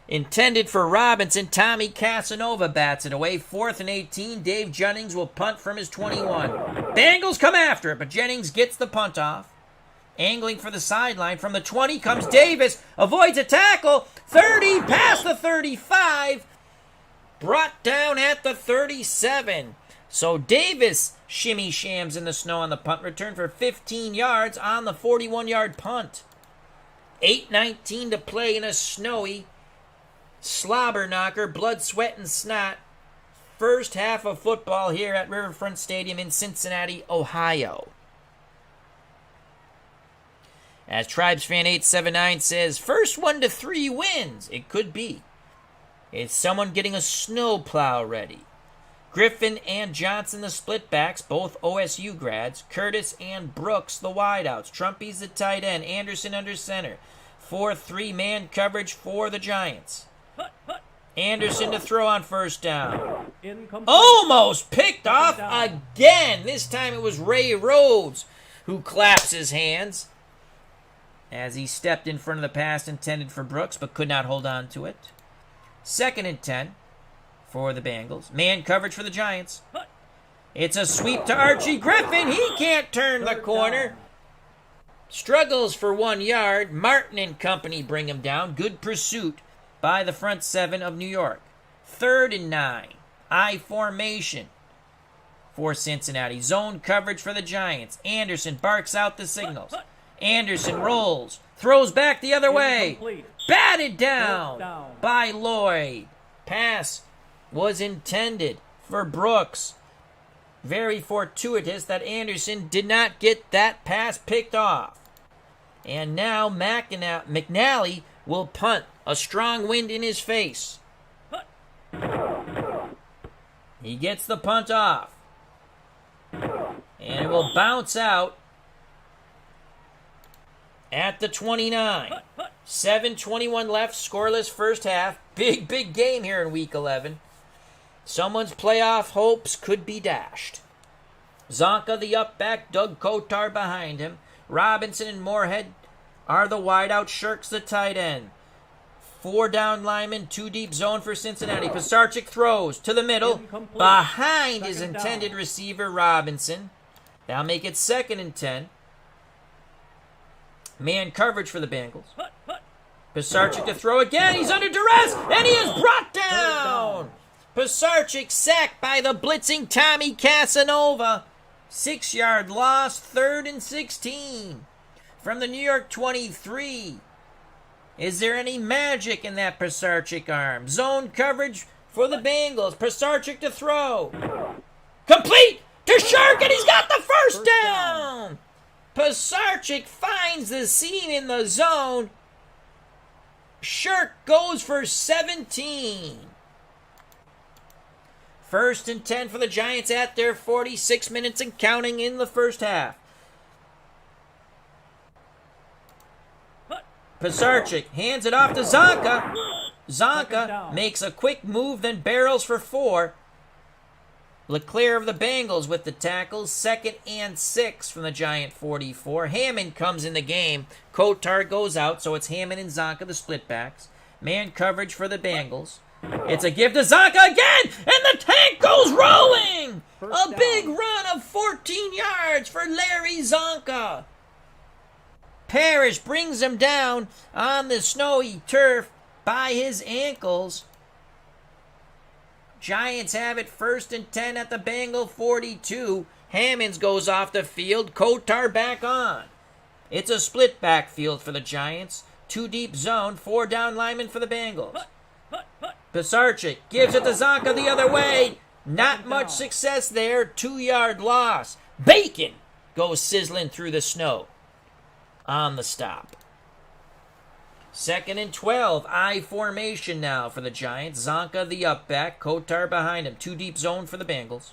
Intended for Robinson. Tommy Casanova bats it away. 4th and 18. Dave Jennings will punt from his 21. Bengals come after it, but Jennings gets the punt off. Angling for the sideline. From the 20 comes Davis. Avoids a tackle. 30 past the 35. Brought down at the 37. So Davis shimmy shams in the snow on the punt return for 15 yards on the 41-yard punt. 8:19 to play in a snowy slobber knocker, blood, sweat, and snot. First half of football here at Riverfront Stadium in Cincinnati, Ohio. As TribesFan879 says, first 1 to 3 wins. It could be. It's someone getting a snowplow ready. Griffin and Johnson, the split backs, both OSU grads. Curtis and Brooks, the wideouts. Trumpy's the tight end. Anderson under center. 4-3 man coverage for the Giants. Anderson to throw on 1st down. Incomplete. Almost picked off again. This time it was Ray Rhodes who claps his hands as he stepped in front of the pass intended for Brooks but could not hold on to it. 2nd and 10 for the Bengals. Man coverage for the Giants. It's a sweep to Archie Griffin. He can't turn the corner. Struggles for 1 yard. Martin and company bring him down. Good pursuit by the front seven of New York. 3rd and 9. I formation for Cincinnati. Zone coverage for the Giants. Anderson barks out the signals. Anderson rolls. Throws back the other way. Incomplete. Batted down Fourth down. by Lloyd. Pass was intended for Brooks. Very fortuitous that Anderson did not get that pass picked off. And now McNally will punt. A strong wind in his face. He gets the punt off. And it will bounce out at the 29. 7:21 left, scoreless first half. Big game here in Week 11. Someone's playoff hopes could be dashed. Zonka, the up back, Doug Kotar behind him. Robinson and Moorhead are the wideout. Shirks the tight end. 4 down linemen, 2 deep zone for Cincinnati. Pisarcik throws to the middle. Incomplete. Behind his Second intended down. receiver, Robinson. That'll make it 2nd and 10. Man coverage for the Bengals. Pisarcik to throw again. He's under duress, and he is brought down. Pisarcik sacked by the blitzing Tommy Casanova. 6-yard loss, 3rd and 16. From the New York 23. Is there any magic in that Pisarcik arm? Zone coverage for the Bengals. Pisarcik to throw. Complete to Shirk, and he's got the first down. Pisarcik finds the seam in the zone. Shirk goes for 17. 1st and 10 for the Giants at their 46 minutes and counting in the first half. Pisarcik hands it off to Zonka. Zonka makes a quick move, then barrels for 4. LeClaire of the Bengals with the tackles. 2nd and 6 from the Giant 44. Hammond comes in the game. Kotar goes out, so it's Hammond and Zonka, the split backs. Man coverage for the Bengals. It's a give to Zonka again, and the tank goes rolling. A big run of 14 yards for Larry Zonka. Parrish brings him down on the snowy turf by his ankles. Giants have it 1st and 10 at the Bengal 42. Hammonds goes off the field. Kotar back on. It's a split backfield for the Giants. 2 deep zone, 4 down linemen for the Bengals. Pisarcik gives it to Zonka the other way. Not much success there. 2-yard loss. Bacon goes sizzling through the snow on the stop. 2nd and 12. I formation now for the Giants. Zonka the up back. Kotar behind him. 2 deep zone for the Bengals.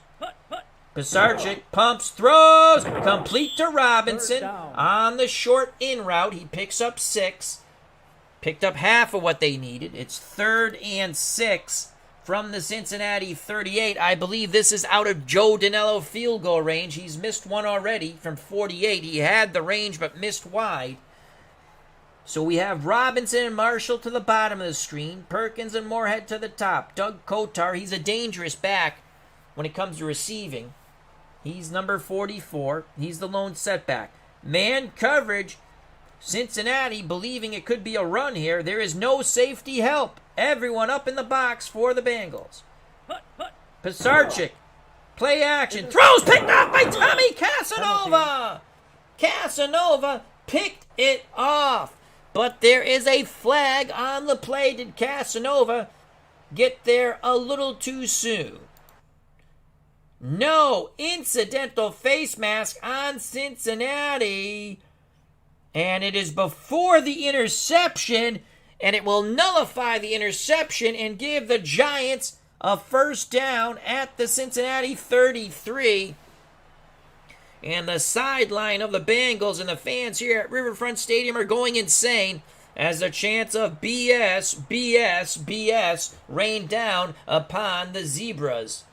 Pisarcik pumps, throws, complete to Robinson on the short in route. He picks up 6. Picked up half of what they needed. It's 3rd and 6 from the Cincinnati 38. I believe this is out of Joe Danello field goal range. He's missed one already from 48. He had the range but missed wide. So we have Robinson and Marshall to the bottom of the screen. Perkins and Moorhead to the top. Doug Kotar, he's a dangerous back when it comes to receiving. He's number 44. He's the lone setback. Man coverage. Cincinnati believing it could be a run here. There is no safety help. Everyone up in the box for the Bengals. Pisarcik, play action. Throws picked off by Tommy Casanova. Casanova picked it off. But there is a flag on the play. Did Casanova get there a little too soon? No, incidental face mask on Cincinnati. And it is before the interception, and it will nullify the interception and give the Giants a 1st down at the Cincinnati 33. And the sideline of the Bengals and the fans here at Riverfront Stadium are going insane as the chants of BS, BS, BS rain down upon the Zebras.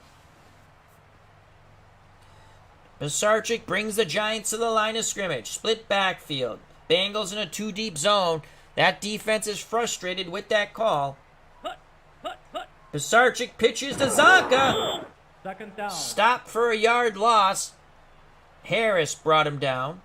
Pisarcik brings the Giants to the line of scrimmage. Split backfield. Bengals in a 2 deep zone. That defense is frustrated with that call. Pisarcik pitches to Zonka. 2nd down. Stop for a yard loss. Harris brought him down.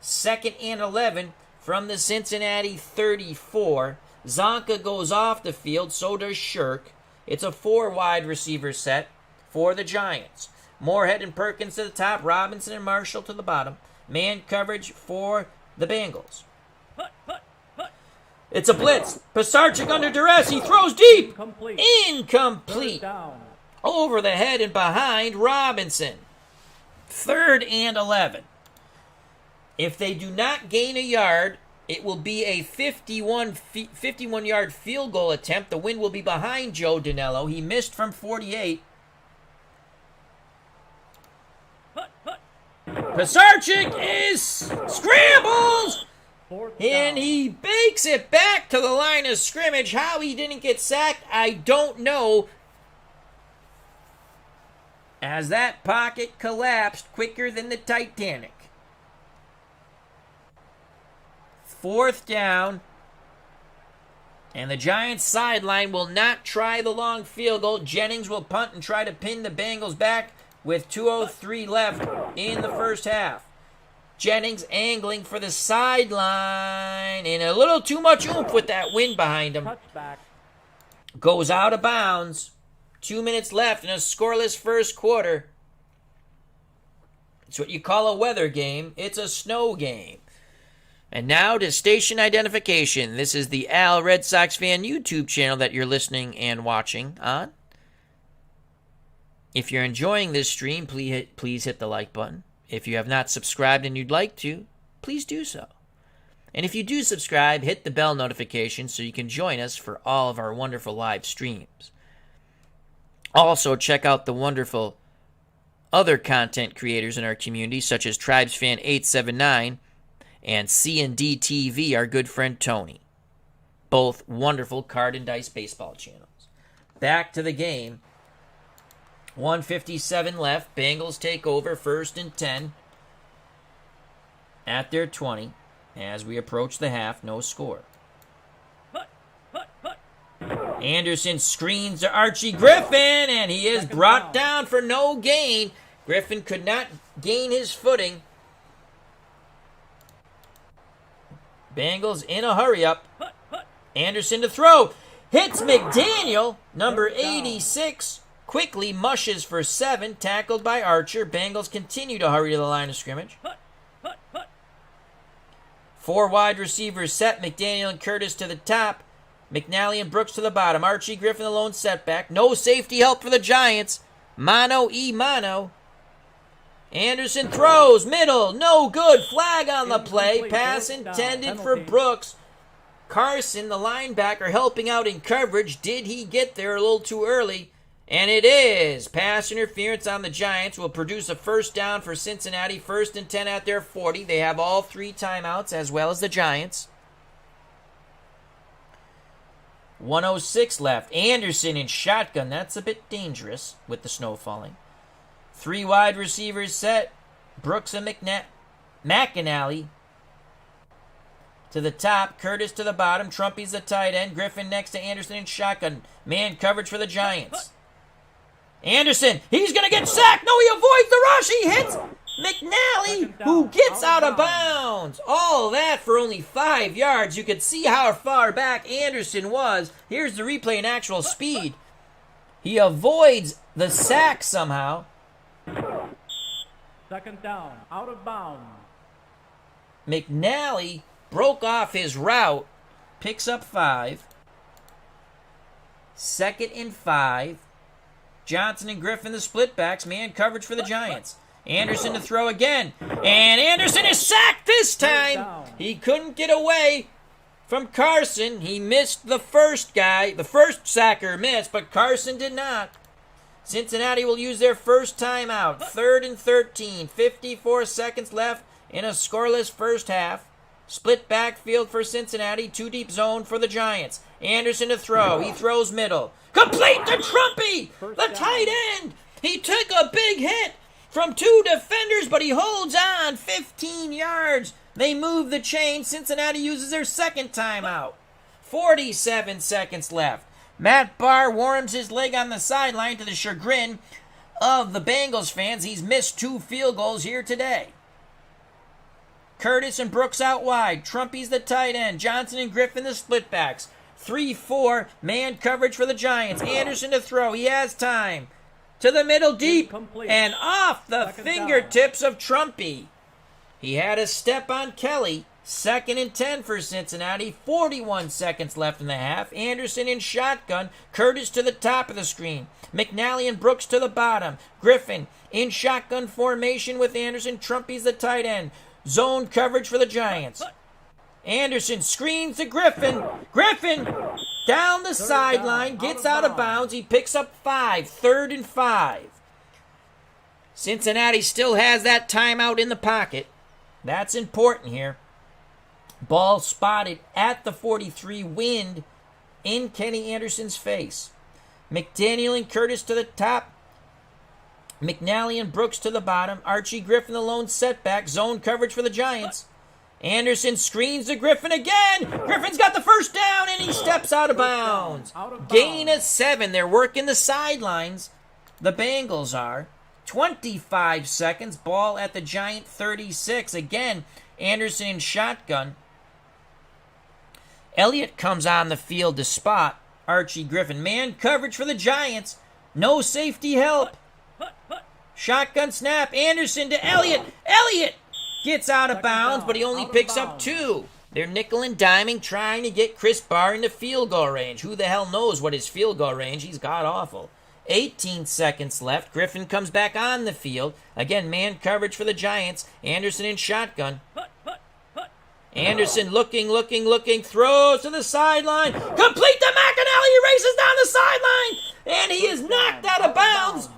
2nd and 11 from the Cincinnati 34. Zonka goes off the field, so does Shirk. It's a 4 wide receiver set for the Giants. Moorhead and Perkins to the top, Robinson and Marshall to the bottom. Man coverage for the Bengals. It's a blitz. Pisarcik under duress. He throws deep. Incomplete. Over the head and behind Robinson. 3rd and 11. If they do not gain a yard, it will be a 51-yard field goal attempt. The wind will be behind Joe Danello. He missed from 48. Pisarcik scrambles, and he bakes it back to the line of scrimmage. How he didn't get sacked, I don't know, as that pocket collapsed quicker than the Titanic. 4th down, and the Giants sideline will not try the long field goal. Jennings will punt and try to pin the Bengals back with 2:03 left in the first half. Jennings angling for the sideline, and a little too much oomph with that wind behind him. Goes out of bounds. 2 minutes left in a scoreless first quarter. It's what you call a weather game. It's a snow game. And now to station identification. This is the Al Red Sox Fan YouTube channel that you're listening and watching on. If you're enjoying this stream, please hit the like button. If you have not subscribed and you'd like to, please do so. And if you do subscribe, hit the bell notification so you can join us for all of our wonderful live streams. Also, check out the wonderful other content creators in our community, such as TribesFan879 and C&D TV, our good friend Tony. Both wonderful card and dice baseball channels. Back to the game. 1:57 left. Bengals take over 1st and 10 at their 20 as we approach the half. No score. Anderson screens to Archie Griffin, and he is brought down for no gain. Griffin could not gain his footing. Bengals in a hurry-up. Anderson to throw. Hits McDaniel, number 86. Quickly mushes for 7, tackled by Archer. Bengals continue to hurry to the line of scrimmage. 4 wide receivers set. McDaniel and Curtis to the top. McNally and Brooks to the bottom. Archie Griffin the lone setback. No safety help for the Giants. Mano. Anderson throws. Middle. No good. Flag on the play. Pass intended for Brooks. Carson, the linebacker, helping out in coverage. Did he get there a little too early? And it is. Pass interference on the Giants will produce a 1st down for Cincinnati. 1st and 10 at their 40. They have all 3 timeouts as well as the Giants. 1:06 left. Anderson in shotgun. That's a bit dangerous with the snow falling. 3 wide receivers set. Brooks and McNally to the top. Curtis to the bottom. Trumpy's the tight end. Griffin next to Anderson in shotgun. Man coverage for the Giants. Anderson, he's going to get sacked. No, he avoids the rush. He hits McNally, who gets out of bounds. All that for only 5 yards. You could see how far back Anderson was. Here's the replay in actual speed. He avoids the sack somehow. 2nd down, out of bounds. McNally broke off his route, picks up 5. 2nd and 5. Johnson and Griffin, the split backs. Man coverage for the Giants. Anderson to throw again. And Anderson is sacked this time. He couldn't get away from Carson. He missed the first guy. The first sacker missed, but Carson did not. Cincinnati will use their first timeout. 3rd and 13. 54 seconds left in a scoreless first half. Split backfield for Cincinnati. 2 deep zone for the Giants. Anderson to throw. He throws middle. Complete to Trumpy, the tight end. He took a big hit from 2 defenders, but he holds on. 15 yards. They move the chain. Cincinnati uses their 2nd timeout. 47 seconds left. Matt Barr warms his leg on the sideline to the chagrin of the Bengals fans. He's missed 2 field goals here today. Curtis and Brooks out wide. Trumpy's the tight end. Johnson and Griffin the split backs. 3-4. Man coverage for the Giants. Anderson to throw. He has time. To the middle deep. Incomplete. And off the fingertips of Trumpy. He had a step on Kelly. 2nd and 10 for Cincinnati. 41 seconds left in the half. Anderson in shotgun. Curtis to the top of the screen. McNally and Brooks to the bottom. Griffin in shotgun formation with Anderson. Trumpy's the tight end. Zone coverage for the Giants. Anderson screens to Griffin. Griffin down the sideline. Gets out of bounds. He picks up 5. 3rd and 5. Cincinnati still has that timeout in the pocket. That's important here. Ball spotted at the 43, wind in Kenny Anderson's face. McDaniel and Curtis to the top. McNally and Brooks to the bottom. Archie Griffin the lone setback. Zone coverage for the Giants. Anderson screens to Griffin again. Griffin's got the first down and he steps out of bounds. Gain of 7. They're working the sidelines. The Bengals are. 25 seconds. Ball at the Giant 36. Again, Anderson in shotgun. Elliott comes on the field to spot Archie Griffin. Man coverage for the Giants. No safety help. Shotgun snap. Anderson to Elliott. Elliott gets out of bounds, but he only picks up 2. They're nickel and diming, trying to get Chris Barr into field goal range. Who the hell knows what his field goal range? He's god-awful. 18 seconds left. Griffin comes back on the field. Again, man coverage for the Giants. Anderson in shotgun. Anderson looking, throws to the sideline. Complete to McAnally. He races down the sideline. And he is knocked out of bounds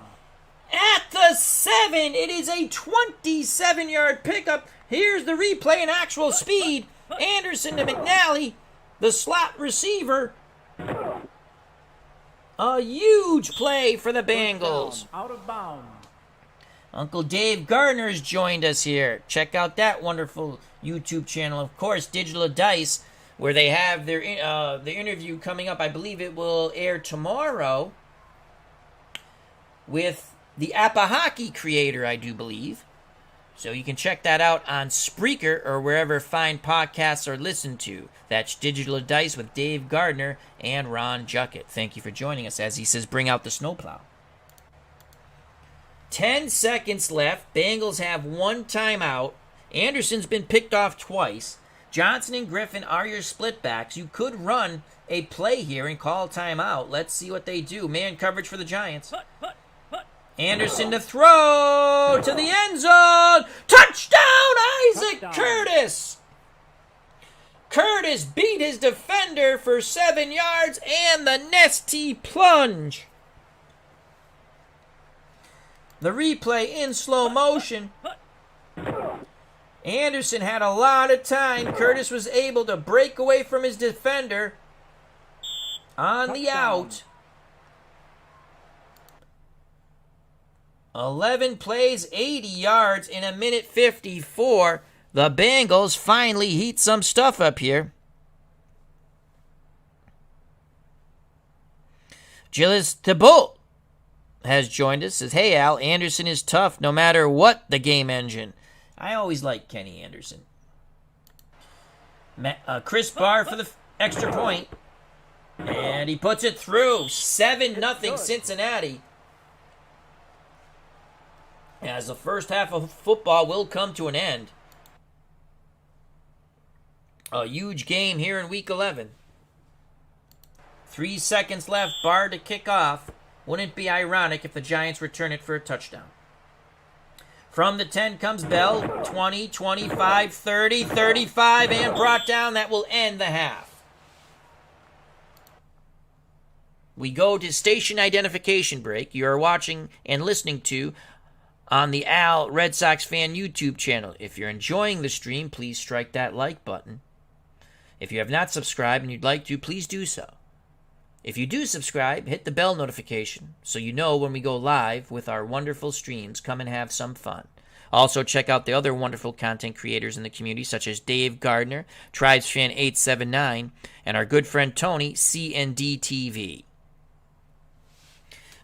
at the 7. It is a 27-yard pickup. Here's the replay in actual speed. Anderson to McNally, the slot receiver. A huge play for the Bengals. Out of bounds. Uncle Dave Gardner has joined us here. Check out that wonderful YouTube channel. Of course, Digital Dice, where they have their interview coming up. I believe it will air tomorrow with the Appa Hockey creator, I do believe. So you can check that out on Spreaker or wherever fine podcasts are listened to. That's Digital Dice with Dave Gardner and Ron Juckett. Thank you for joining us. As he says, bring out the snowplow. 10 seconds left. Bengals have 1 timeout. Anderson's been picked off twice. Johnson and Griffin are your split backs. You could run a play here and call timeout. Let's see what they do. Man coverage for the Giants. Anderson to throw to the end zone. Touchdown, Isaac Curtis. Curtis beat his defender for 7 yards and the Nesty plunge. The replay in slow motion. Anderson had a lot of time. Curtis was able to break away from his defender on the out. 11 plays, 80 yards in 1:54. The Bengals finally heat some stuff up here. Gilles Thibault has joined us. Says, hey, Al, Anderson is tough no matter what the game engine. I always like Kenny Anderson. Chris Barr for the extra point. And he puts it through. 7-0 Cincinnati. As the first half of football will come to an end. A huge game here in Week 11. 3 seconds left. Barr to kick off. Wouldn't it be ironic if the Giants return it for a touchdown? From the 10 comes Bell. 20, 25, 30, 35, and brought down. That will end the half. We go to station identification break. You are watching and listening to on the Al Red Sox Fan YouTube channel. If you're enjoying the stream, please strike that like button. If you have not subscribed and you'd like to, please do so. If you do subscribe, hit the bell notification so you know when we go live with our wonderful streams. Come and have some fun. Also, check out the other wonderful content creators in the community, such as Dave Gardner, TribesFan879, and our good friend Tony, CND TV.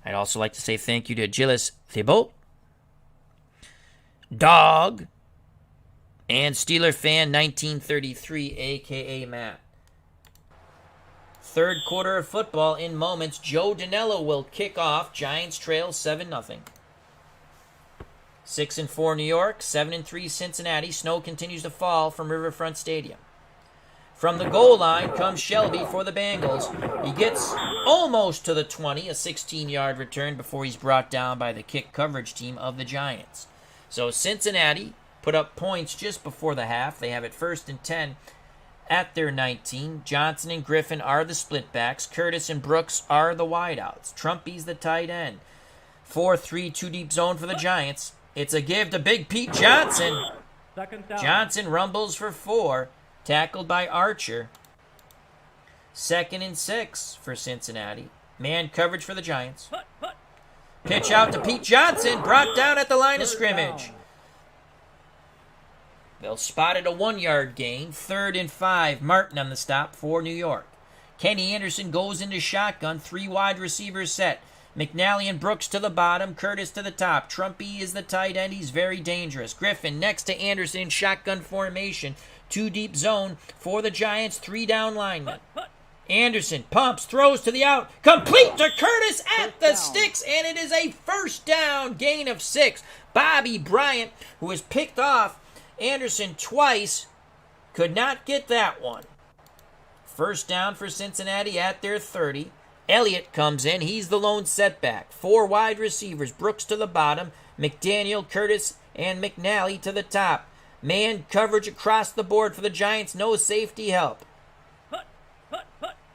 I'd also like to say thank you to Gilles Thibault, Dog, and Steeler Fan 1933, a.k.a. Matt. Third quarter of football in moments. Joe Danello will kick off. Giants trail 7-0. 6-4 New York, 7-3 Cincinnati. Snow continues to fall from Riverfront Stadium. From the goal line comes Shelby for the Bengals. He gets almost to the 20, a 16-yard return before he's brought down by the kick coverage team of the Giants. So Cincinnati put up points just before the half. They have it 1st and 10 at their 19. Johnson and Griffin are the split backs. Curtis and Brooks are the wideouts. Trumpy's the tight end. 4-3, two-deep zone for the Giants. It's a give to Big Pete Johnson. Second down. Johnson rumbles for 4. Tackled by Archer. 2nd and 6 for Cincinnati. Man coverage for the Giants. Pitch out to Pete Johnson. Brought down at the line of scrimmage. They'll spot it a 1-yard gain. 3rd and 5. Martin on the stop for New York. Kenny Anderson goes into shotgun. 3 wide receivers set. McNally and Brooks to the bottom. Curtis to the top. Trumpy is the tight end. He's very dangerous. Griffin next to Anderson in shotgun formation. 2 deep zone for the Giants. 3 down linemen. Anderson pumps, throws to the out. Complete to Curtis at the sticks. And it is a 1st down. Gain of 6. Bobby Bryant, who has picked off Anderson twice, could not get that one. 1st down for Cincinnati at their 30. Elliott comes in. He's the lone setback. 4 wide receivers. Brooks to the bottom. McDaniel, Curtis, and McNally to the top. Man coverage across the board for the Giants. No safety help.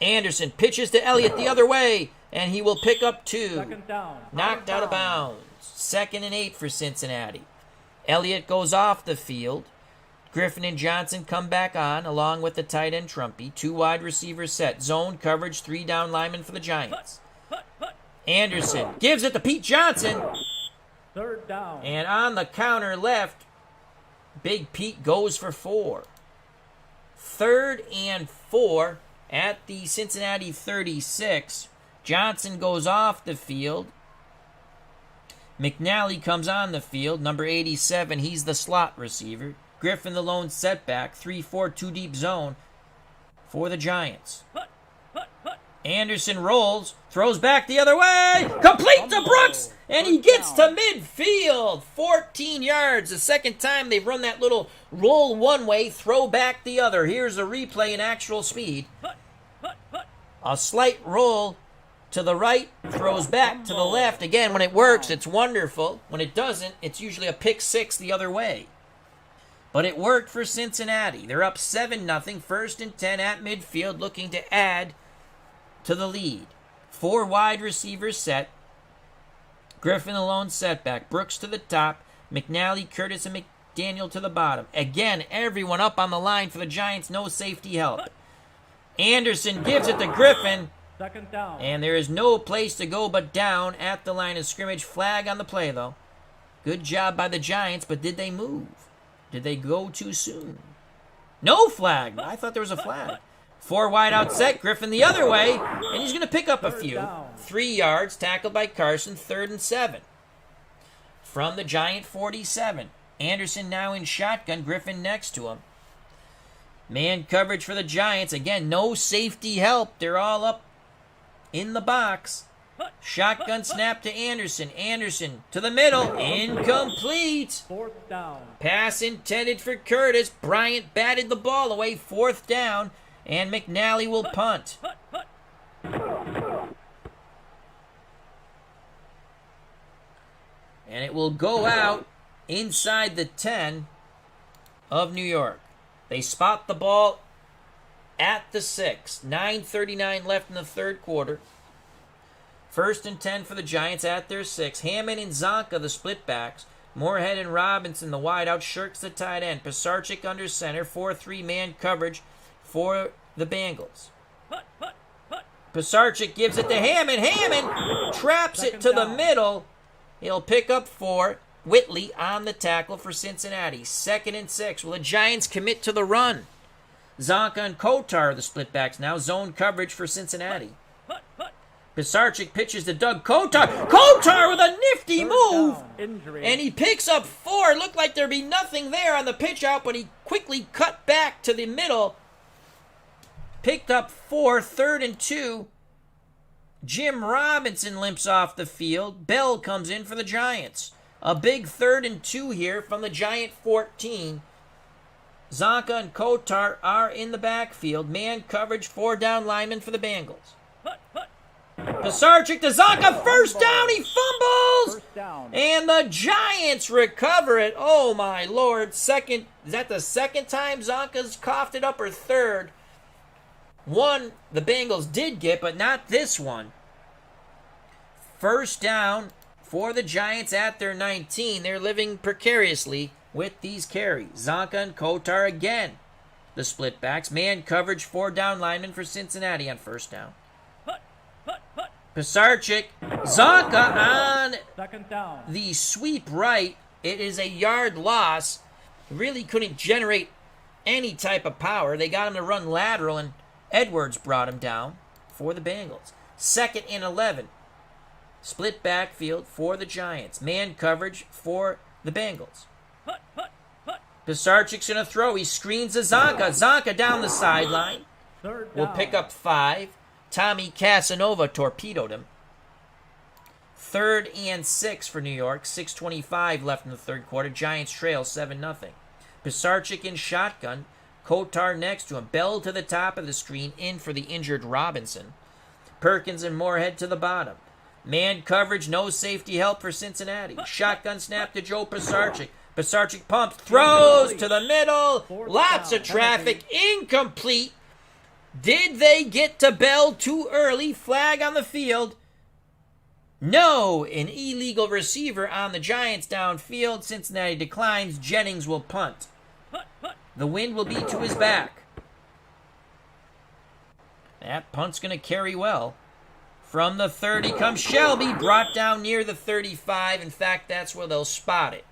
Anderson pitches to Elliott the other way, and he will pick up 2. Second down. Knocked out of bounds. 2nd and 8 for Cincinnati. Elliott goes off the field. Griffin and Johnson come back on, along with the tight end Trumpy. 2 wide receivers set. Zone coverage, 3 down linemen for the Giants. Anderson gives it to Pete Johnson. 3rd down. And on the counter left, Big Pete goes for 4. 3rd and 4 at the Cincinnati 36. Johnson goes off the field. McNally comes on the field. Number 87, he's the slot receiver. Griffin the lone setback. 3-4, 2 deep zone for the Giants. Anderson rolls, throws back the other way, complete to Brooks, and he gets to midfield. 14 yards. The second time they've run that little roll one way, throw back the other. Here's a replay in actual speed. A slight roll to the right, throws back to the left. Again, when it works, it's wonderful. When it doesn't, it's usually a pick 6 the other way. But it worked for Cincinnati. They're up 7-0, 1st and 10 at midfield, looking to add to the lead. 4 wide receivers set. Griffin the lone setback. Brooks to the top. McNally, Curtis, and McDaniel to the bottom. Again, everyone up on the line for the Giants. No safety help. Anderson gives it to Griffin. 2nd down. And there is no place to go but down at the line of scrimmage. Flag on the play, though. Good job by the Giants, but did they move? Did they go too soon? No flag. I thought there was a flag. 4 wide out set. Griffin the other way. And he's going to pick up a few. 3 yards. Tackled by Carson. 3rd and 7. From the Giant 47. Anderson now in shotgun. Griffin next to him. Man coverage for the Giants. Again, no safety help. They're all up in the box. Shotgun snap to Anderson. Anderson to the middle. Incomplete. 4th down. Pass intended for Curtis. Bryant batted the ball away. 4th down. And McNally will punt. And it will go out inside the 10 of New York. They spot the ball at the 6. 9:39 left in the 3rd quarter. 1st and 10 for the Giants at their 6. Hammond and Zonka, the split backs. Moorhead and Robinson, the wideout. Shirks, the tight end. Pisarcik under center. 4-3 man coverage for the Bengals. Pisarcik gives it to Hammond. Hammond traps it to the middle. He'll pick up 4. Whitley on the tackle for Cincinnati. 2nd and 6. Will the Giants commit to the run? Zonka and Kotar, the split backs now. Zone coverage for Cincinnati. Pisarcik pitches to Doug Kotar. Kotar with a nifty move. And he picks up 4. It looked like there'd be nothing there on the pitch out, but he quickly cut back to the middle. picked up 4, 3rd and 2. Jim Robinson limps off the field. Bell comes in for the Giants. A big 3rd and 2 here from the Giant 14. Zonka and Kotar are in the backfield. Man coverage, 4 down linemen for the Bengals. Pisarcik to Zonka, first down, he fumbles! First down. And the Giants recover it. Oh my Lord. Is that the second time Zonka's coughed it up, or third? One the Bengals did get, but not this one. First down for the Giants at their 19. They're living precariously with these carries. Zonka and Kotar again. The split backs. Man coverage, 4 down linemen for Cincinnati on first down. Pisarcik. Zonka on Second down. the sweep right. It is a yard loss. Really couldn't generate any type of power. They got him to run lateral, and Edwards brought him down for the Bengals. 2nd and 11. Split backfield for the Giants. Man coverage for the Bengals. Pisarcik's going to throw. He screens to Zonka. Zonka down the sideline. Third down. Will pick up 5. Tommy Casanova torpedoed him. 3rd and 6 for New York. 6:25 left in the third quarter. Giants trail 7-0. Pisarcik in shotgun. Kotar next to him. Bell to the top of the screen, in for the injured Robinson. Perkins and Moorhead to the bottom. Man coverage, no safety help for Cincinnati. Shotgun snap to Joe Pisarcik. Pisarcik pumps, throws to the middle. Lots of traffic, incomplete. Did they get to Bell too early? Flag on the field. No, an illegal receiver on the Giants downfield. Cincinnati declines. Jennings will punt. The wind will be to his back. That punt's going to carry well. From the 30 comes Shelby, brought down near the 35. In fact, that's where they'll spot it.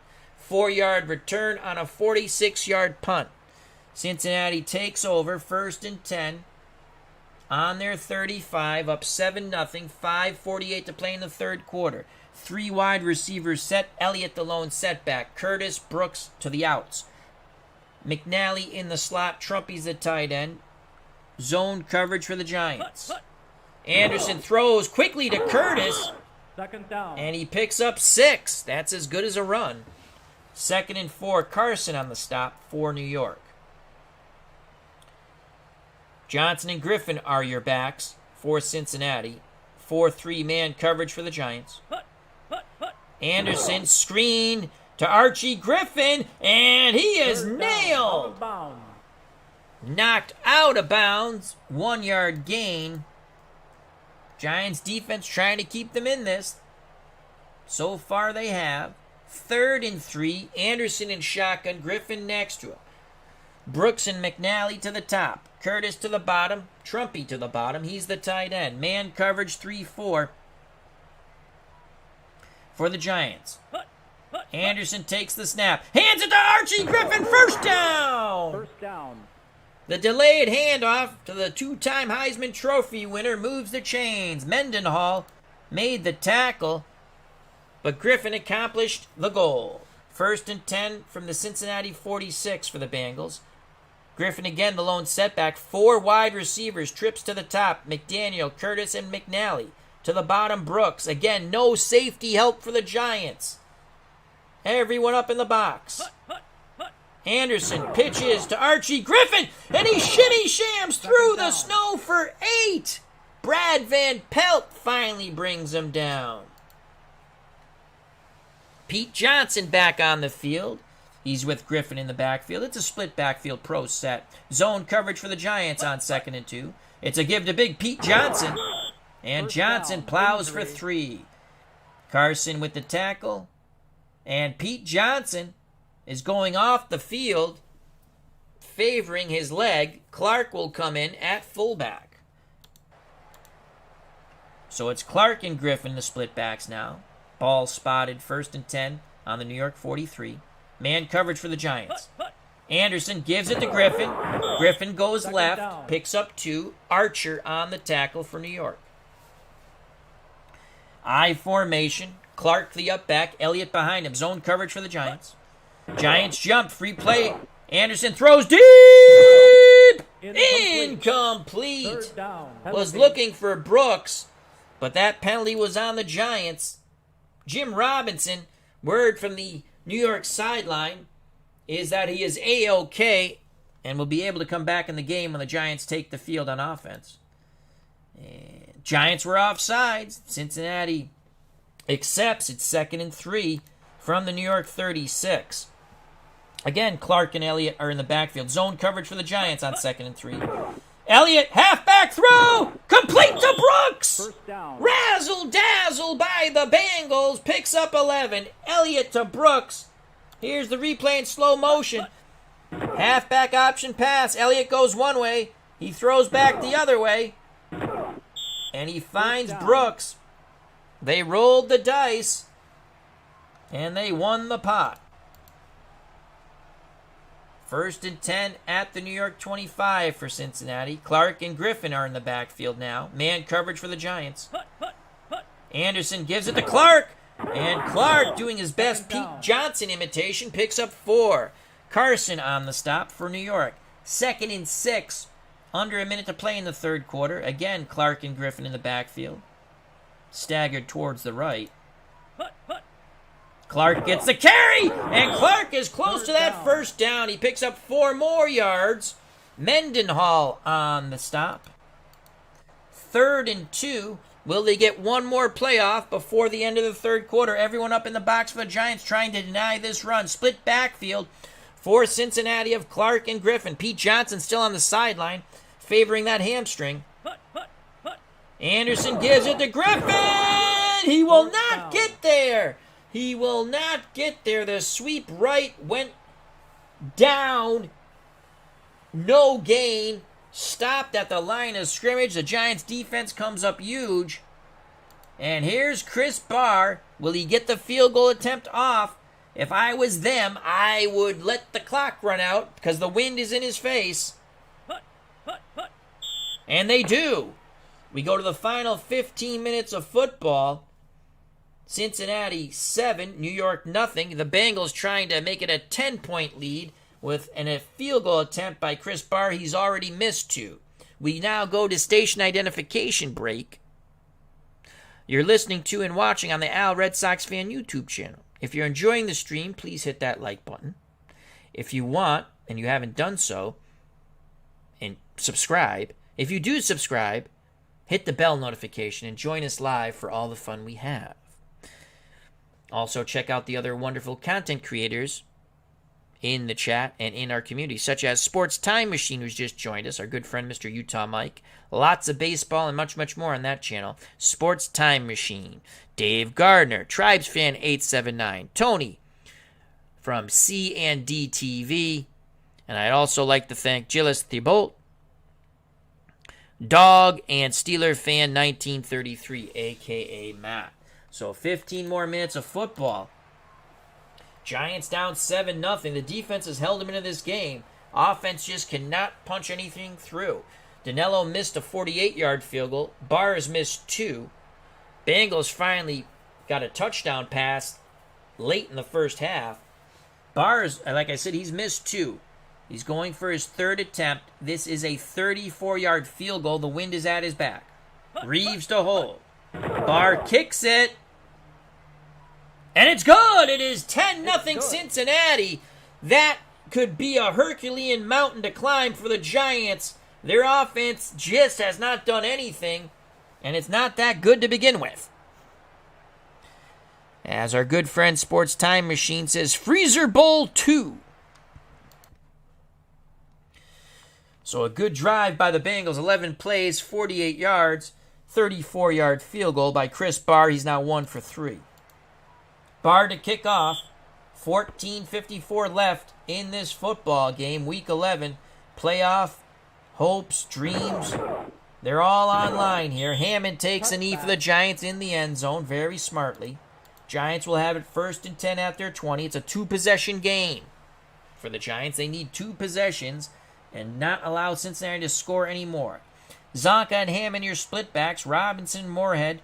4-yard return on a 46-yard punt. Cincinnati takes over, 1st and 10. On their 35, up 7-0, 5:48 to play in the third quarter. 3 wide receivers set, Elliott the lone setback, Curtis, Brooks to the outs. McNally in the slot, Trumpy's the tight end. Zone coverage for the Giants. Anderson throws quickly to Curtis, Second down. and he picks up 6. That's as good as a run. 2nd and 4, Carson on the stop for New York. Johnson and Griffin are your backs for Cincinnati. 4-3 man coverage for the Giants. Anderson screen to Archie Griffin, and he is Third down. Out nailed. of bounds. Knocked out of bounds. 1-yard gain. Giants defense trying to keep them in this. So far they have. 3rd and 3. Anderson in shotgun. Griffin next to him. Brooks and McNally to the top. Curtis to the bottom. Trumpy to the bottom. He's the tight end. Man coverage 3-4 for the Giants. Anderson takes the snap. Hands it to Archie Griffin. First down. First down. The delayed handoff to the 2-time Heisman Trophy winner moves the chains. Mendenhall made the tackle, but Griffin accomplished the goal. 1st and 10 from the Cincinnati 46 for the Bengals. Griffin again the lone setback. 4 wide receivers, trips to the top. McDaniel, Curtis, and McNally. To the bottom, Brooks. Again, no safety help for the Giants. Everyone up in the box. Anderson pitches to Archie Griffin, and he shimmy shams through the snow for 8. Brad Van Pelt finally brings him down. Pete Johnson back on the field. He's with Griffin in the backfield. It's a split backfield pro set. Zone coverage for the Giants on 2nd and 2. It's a give to big Pete Johnson. And Johnson plows for 3. Carson with the tackle. And Pete Johnson is going off the field, favoring his leg. Clark will come in at fullback. So it's Clark and Griffin, the split backs now. Ball spotted, 1st and 10 on the New York 43. Man coverage for the Giants. Anderson gives it to Griffin. Griffin goes Second left, down. picks up 2. Archer on the tackle for New York. I formation. Clark the up back. Elliott behind him. Zone coverage for the Giants. Giants jump. Free play. Anderson throws deep. Incomplete. Third down. Was Penalty. looking for Brooks, but that penalty was on the Giants. Jim Robinson, word from the New York sideline, is that he is A-OK and will be able to come back in the game when the Giants take the field on offense. And Giants were offsides. Cincinnati accepts. It's 2nd and 3 from the New York 36. Again, Clark and Elliott are in the backfield. Zone coverage for the Giants on 2nd and 3. Elliott, halfback throw, complete to Brooks. First down. Razzle dazzle by the Bengals, picks up 11. Elliott to Brooks. Here's the replay in slow motion. Halfback option pass. Elliott goes one way. He throws back the other way. And he finds Brooks. They rolled the dice. And they won the pot. 1st and 10 at the New York 25 for Cincinnati. Clark and Griffin are in the backfield now. Man coverage for the Giants. Anderson gives it to Clark. And Clark, doing his best Pete Johnson imitation, picks up 4. Carson on the stop for New York. 2nd and 6. Under a minute to play in the third quarter. Again, Clark and Griffin in the backfield. Staggered towards the right. Clark gets the carry, and Clark is close to that first down. He picks up 4 more yards. Mendenhall on the stop. 3rd and 2. Will they get one more playoff before the end of the third quarter? Everyone up in the box for the Giants trying to deny this run. Split backfield for Cincinnati of Clark and Griffin. Pete Johnson still on the sideline, favoring that hamstring. Anderson gives it to Griffin. He will not get there. He will not get there. The sweep right went down. No gain. Stopped at the line of scrimmage. The Giants defense comes up huge. And here's Chris Barr. Will he get the field goal attempt off? If I was them, I would let the clock run out because the wind is in his face. And they do. We go to the final 15 minutes of football. Cincinnati 7, New York nothing. The Bengals trying to make it a 10-point lead with a field goal attempt by Chris Barr. He's already missed 2. We now go to station identification break. You're listening to and watching on the Al Red Sox Fan YouTube channel. If you're enjoying the stream, please hit that like button. If you want, and you haven't done so, and subscribe. If you do subscribe, hit the bell notification and join us live for all the fun we have. Also, check out the other wonderful content creators in the chat and in our community, such as Sports Time Machine, who's just joined us, our good friend Mr. Utah Mike. Lots of baseball and much, much more on that channel. Sports Time Machine. Dave Gardner, Tribes Fan 879. Tony from C&D TV. And I'd also like to thank Gilles Thibault, Dog, and Steeler Fan 1933, a.k.a. Matt. So 15 more minutes of football. Giants down 7-0. The defense has held them into this game. Offense just cannot punch anything through. Danilo missed a 48-yard field goal. Barrs missed 2. Bengals finally got a touchdown pass late in the first half. Barrs, like I said, he's missed 2. He's going for his 3rd attempt. This is a 34-yard field goal. The wind is at his back. Reeves to hold. Barr kicks it. And it's good. It is 10-0 Cincinnati. That could be a Herculean mountain to climb for the Giants. Their offense just has not done anything, and it's not that good to begin with. As our good friend Sports Time Machine says, Freezer Bowl 2. So a good drive by the Bengals, 11 plays, 48 yards, 34-yard field goal by Chris Barr. He's now 1 for 3. Barr to kick off. 14:54 left in this football game, Week 11. Playoff hopes, dreams, they're all online here. Hammond takes a knee for the Giants in the end zone very smartly. Giants will have it 1st and 10 at their 20. It's a 2-possession game for the Giants. They need 2 possessions and not allow Cincinnati to score anymore. Zonka and Hammond, your split backs. Robinson, Moorhead,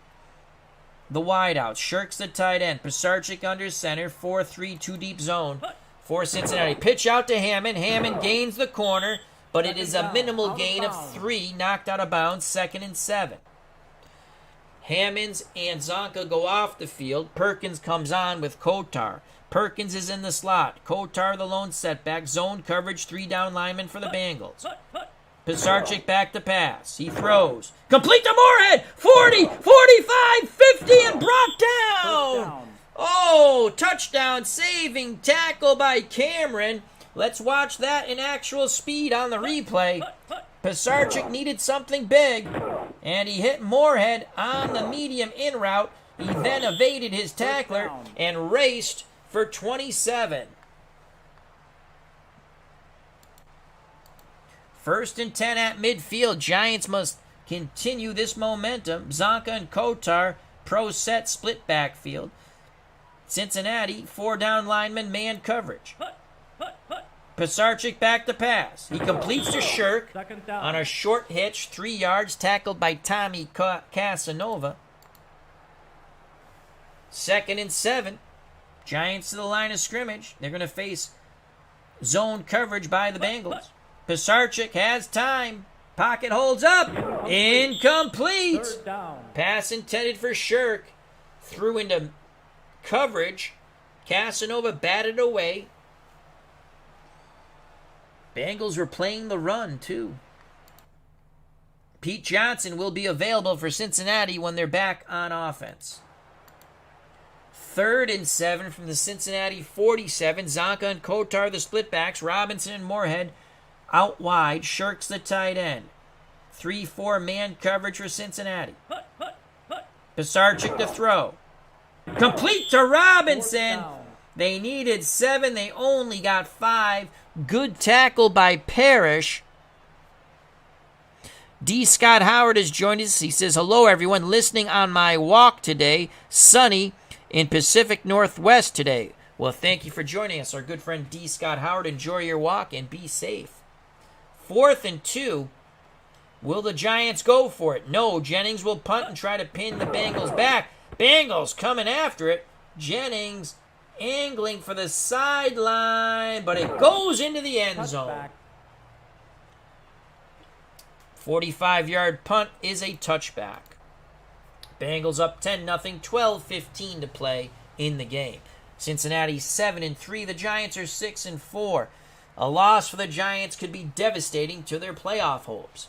the wideouts. Shirks the tight end. Pisarcik under center. 4-3, 2-deep zone for Cincinnati. Pitch out to Hammond. Hammond gains the corner. but it is a Second minimal down, gain out of of bounds. 3, knocked out of bounds, 2nd and 7. Hammonds and Zonka go off the field. Perkins comes on with Kotar. Perkins is in the slot. Kotar the lone setback. Zone coverage, 3 down linemen for the Bengals. Pisarcik back to pass. He throws. Complete to Moorhead. 40, 45, 50, and brought down. down. Oh, touchdown saving tackle by Cameron. Let's watch that in actual speed on the replay. Pisarcik needed something big, and he hit Moorhead on the medium in route. He then evaded his tackler and raced for 27. 1st and 10 at midfield. Giants must continue this momentum. Zonka and Kotar, pro set split backfield. Cincinnati, 4 down linemen, man coverage. Pisarcik back to pass. He completes to Shirk Second down. on a short hitch, 3 yards, tackled by Tommy Casanova. 2nd and 7. Giants to the line of scrimmage. They're going to face zone coverage by the Bengals. Pisarcik has time. Pocket holds up. Incomplete. Third down. Pass intended for Shirk. Threw into coverage. Casanova batted away. Bengals were playing the run, too. Pete Johnson will be available for Cincinnati when they're back on offense. 3rd and 7 from the Cincinnati 47. Zonka and Kotar the split-backs. Robinson and Moorhead out wide. Shirk's the tight end. 3-4 man coverage for Cincinnati. Pisarcik to throw. Complete to Robinson. Fourth down. They needed 7. They only got 5. Good tackle by Parrish. D. Scott Howard has joined us. He says, hello, everyone. Listening on my walk today. Sunny in Pacific Northwest today. Well, thank you for joining us. Our good friend D. Scott Howard. Enjoy your walk and be safe. 4th and 2. Will the Giants go for it? No. Jennings will punt and try to pin the Bengals back. Bengals coming after it. Jennings angling for the sideline, but it goes into the end zone. Touchback. 45-yard punt is a touchback. Bengals up 10-0, 12:15 to play in the game. Cincinnati 7-3. The Giants are 6-4. A loss for the Giants could be devastating to their playoff hopes.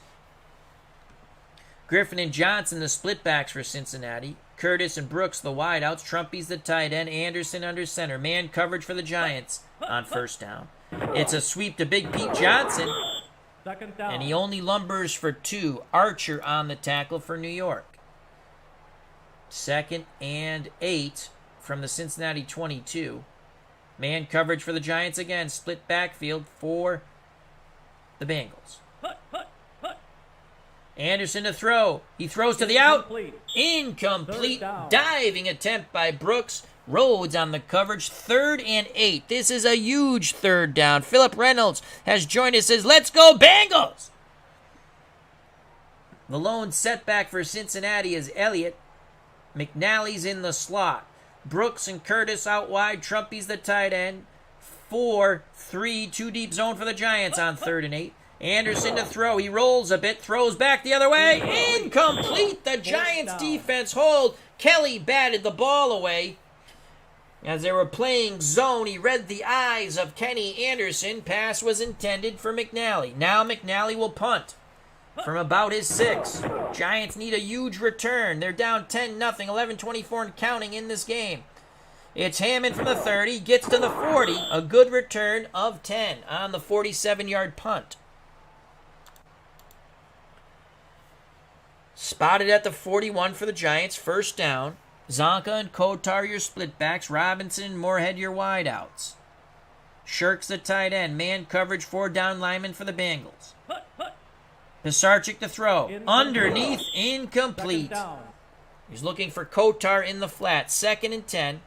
Griffin and Johnson, the splitbacks for Cincinnati. Curtis and Brooks, the wideouts. Trumpy's the tight end. Anderson under center. Man coverage for the Giants on 1st down. It's a sweep to Big Pete Johnson, Second down. and he only lumbers for 2. Archer on the tackle for New York. 2nd and 8 from the Cincinnati 22. Man coverage for the Giants again. Split backfield for the Bengals. Anderson to throw. He throws to the out. Incomplete. Third down. Diving attempt by Brooks. Rhodes on the coverage. 3rd and 8. This is a huge 3rd down. Philip Reynolds has joined us. Says, let's go Bengals. The lone setback for Cincinnati is Elliott. McNally's in the slot. Brooks and Curtis out wide. Trumpy's the tight end. 4-3, 2 deep zone for the Giants on 3rd and 8. Anderson to throw. He rolls a bit, throws back the other way. Incomplete. The Giants defense hold. Kelly batted the ball away. As they were playing zone, he read the eyes of Kenny Anderson. Pass was intended for McNally. Now McNally will punt from about his 6. Giants need a huge return. They're down 10-0, 11-24 and counting in this game. It's Hammond from the 30, gets to the 40. A good return of 10 on the 47-yard punt. Spotted at the 41 for the Giants, 1st down. Zonka and Kotar your splitbacks. Robinson and Moorhead your wideouts. Shirk's the tight end. Man coverage, 4 down linemen for the Bengals. Pisarcik to throw. Underneath, incomplete. Second down. He's looking for Kotar in the flat. 2nd and 10.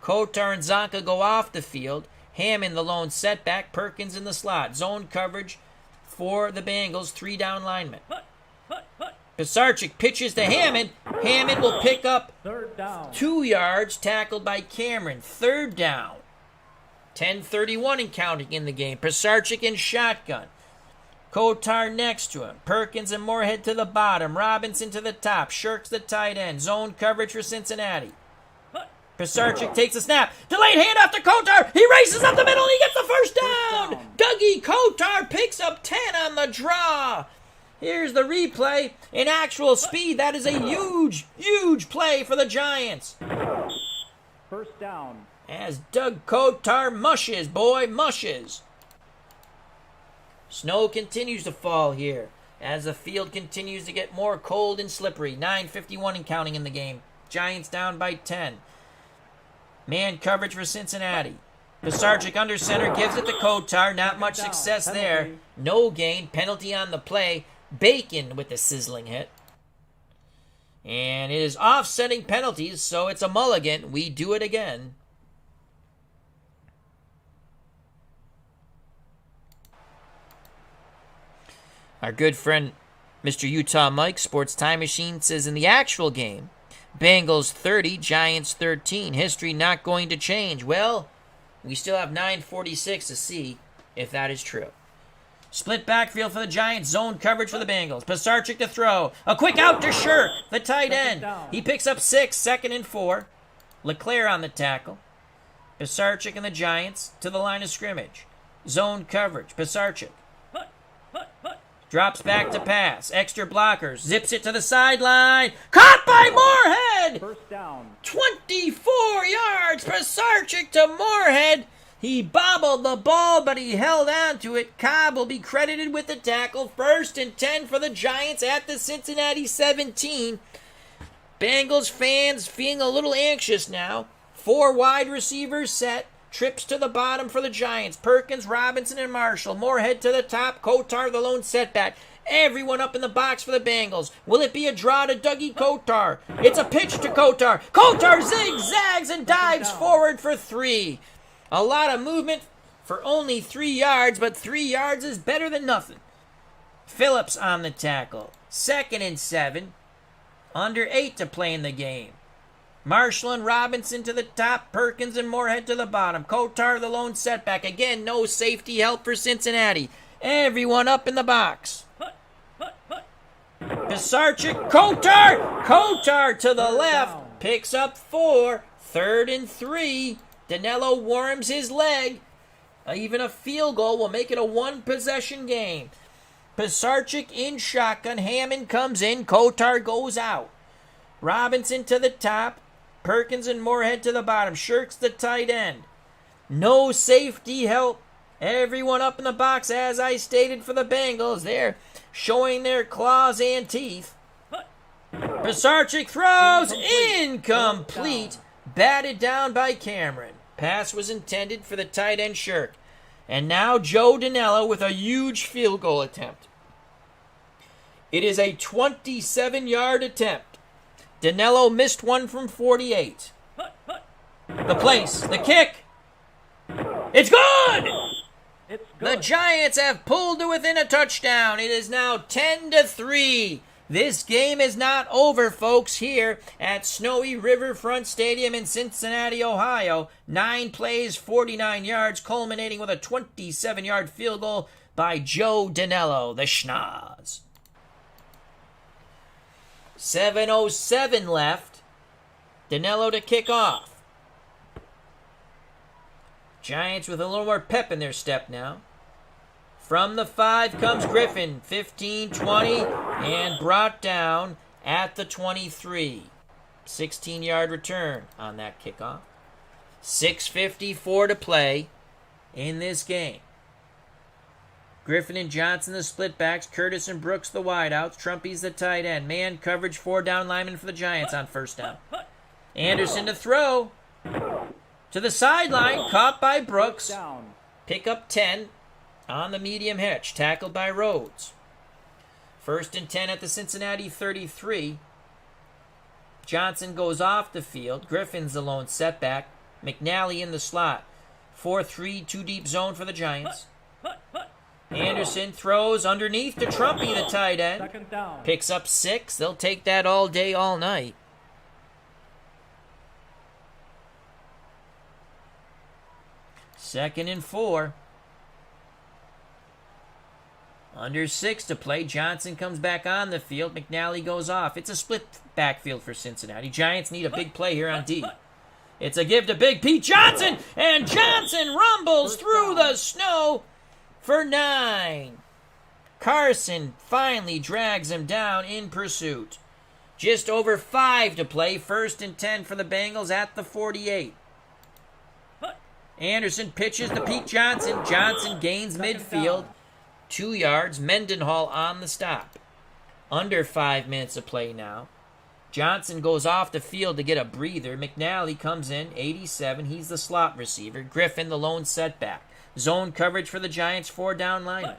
Kotar and Zonka go off the field. Hammond the lone setback. Perkins in the slot. Zone coverage for the Bengals. 3 down linemen. Pisarcik pitches to Hammond. Hammond will pick up Third down. 2 yards, tackled by Cameron. 3rd down. 10:31 and counting in the game. Pisarcik in shotgun. Kotar next to him. Perkins and Moorhead to the bottom. Robinson to the top. Shirks the tight end. Zone coverage for Cincinnati. Pisarcik takes a snap. Delayed handoff to Kotar. He races up the middle and he gets the first down. Dougie Kotar picks up 10 on the draw. Here's the replay. In actual speed, that is a huge, huge play for the Giants. First down. As Doug Kotar mushes, mushes. Snow continues to fall here as the field continues to get more cold and slippery. 9:51 and counting in the game. Giants down by 10. Man coverage for Cincinnati. Pisarcik under center gives it to Kotar. Not much success there. No gain. Penalty on the play. Bacon with the sizzling hit. And it is offsetting penalties, so it's a mulligan. We do it again. Our good friend, Mr. Utah Mike, Sports Time Machine, says in the actual game, Bengals 30, Giants 13. History not going to change. Well, we still have 9:46 to see if that is true. Split backfield for the Giants. Zone coverage for the Bengals. Pisarcik to throw. A quick out to Shirk, the tight end. He picks up 6, 2nd and 4. LeClaire on the tackle. Pisarcik and the Giants to the line of scrimmage. Zone coverage. Pisarcik drops back to pass. Extra blockers. Zips it to the sideline. Caught by Moorhead. First down. 24 yards. Pisarcik to Moorhead. He bobbled the ball, but he held on to it. Cobb will be credited with the tackle. 1st and 10 for the Giants at the Cincinnati 17. Bengals fans feeling a little anxious now. 4 wide receivers set. Trips to the bottom for the Giants. Perkins, Robinson, and Marshall. Moorhead to the top. Kotar the lone setback. Everyone up in the box for the Bengals. Will it be a draw to Dougie Kotar? It's a pitch to Kotar. Kotar zigzags and dives forward for 3. A lot of movement for only 3 yards, but 3 yards is better than nothing. Phillips on the tackle. 2nd and 7. Under 8 to play in the game. Marshall and Robinson to the top. Perkins and Moorhead to the bottom. Kotar the lone setback. Again, no safety help for Cincinnati. Everyone up in the box. Pisarcik, Kotar! Kotar to the left. Picks up 4. 3rd and 3. Danilo warms his leg. Even a field goal will make it a 1-possession game. Pisarcik in shotgun. Hammond comes in. Kotar goes out. Robinson to the top. Perkins and Moorhead to the bottom. Shirks the tight end. No safety help. Everyone up in the box, as I stated, for the Bengals. They're showing their claws and teeth. Pisarcik throws. Incomplete. Batted down by Cameron. Pass was intended for the tight end Shirk. And now Joe Danello with a huge field goal attempt. It is a 27-yard attempt. Danello missed one from 48. The place, the kick. It's good! It's good. The Giants have pulled to within a touchdown. It is now 10-3. This game is not over, folks, here at Snowy Riverfront Stadium in Cincinnati, Ohio. 9 plays, 49 yards, culminating with a 27-yard field goal by Joe Danello, the schnoz. 7:07 left. Danello to kick off. Giants with a little more pep in their step now. From the 5 comes Griffin. 15-20 and brought down at the 23. 16-yard return on that kickoff. 6:54 to play in this game. Griffin and Johnson, the split backs. Curtis and Brooks, the wideouts. Trumpy's the tight end. Man coverage, 4 down linemen for the Giants on first down. Anderson to throw. To the sideline, caught by Brooks. Pick up 10 on the medium hitch. Tackled by Rhodes. 1st and 10 at the Cincinnati 33. Johnson goes off the field. Griffin's the lone setback. McNally in the slot. 4-3, 2-deep zone for the Giants. Anderson throws underneath to Trumpy, the tight end. Picks up 6. They'll take that all day, all night. Second and 4. Under 6 to play. Johnson comes back on the field. McNally goes off. It's a split backfield for Cincinnati. Giants need a big play here on D. It's a give to Big Pete Johnson, and Johnson rumbles through the snow for 9. Carson finally drags him down in pursuit. Just over 5 to play. 1st and 10 for the Bengals at the 48. Anderson pitches to Pete Johnson. Johnson gains midfield. 2 yards. Mendenhall on the stop. Under 5 minutes of play now. Johnson goes off the field to get a breather. McNally comes in, 87. He's the slot receiver. Griffin, the lone setback. Zone coverage for the Giants' 4-down line.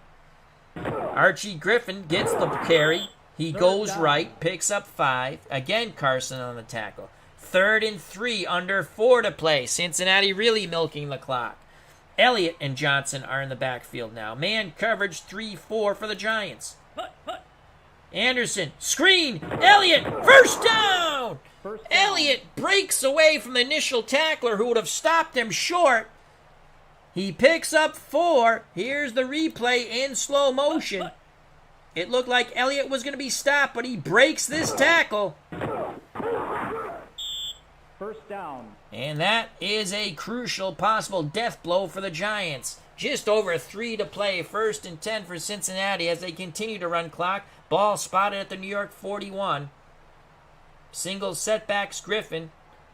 Archie Griffin gets the carry. He goes right, picks up 5. Again, Carson on the tackle. 3rd and 3, under 4 to play. Cincinnati really milking the clock. Elliott and Johnson are in the backfield now. Man coverage 3-4 for the Giants. Anderson, screen, Elliott, first down! Elliott breaks away from the initial tackler who would have stopped him short. He picks up 4. Here's the replay in slow motion. It looked like Elliott was going to be stopped, but he breaks this tackle. First down. And that is a crucial possible death blow for the Giants. Just over 3 to play. 1st and 10 for Cincinnati as they continue to run clock. Ball spotted at the New York 41. Single setbacks Griffin.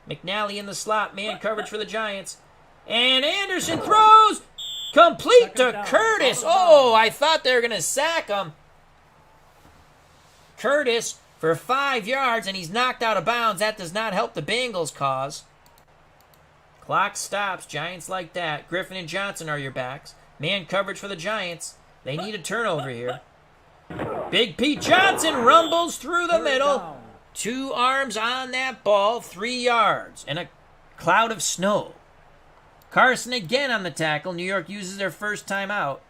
McNally in the slot. Man coverage for the Giants. And Anderson throws. Complete to Curtis. Oh, I thought they were going to sack him. Curtis for 5 yards, and he's knocked out of bounds. That does not help the Bengals' cause. Clock stops. Giants like that. Griffin and Johnson are your backs. Man coverage for the Giants. They need a turnover here. Big Pete Johnson rumbles through the middle. 2 arms on that ball. 3 yards. And a cloud of snow. Carson again on the tackle. New York uses their first timeout.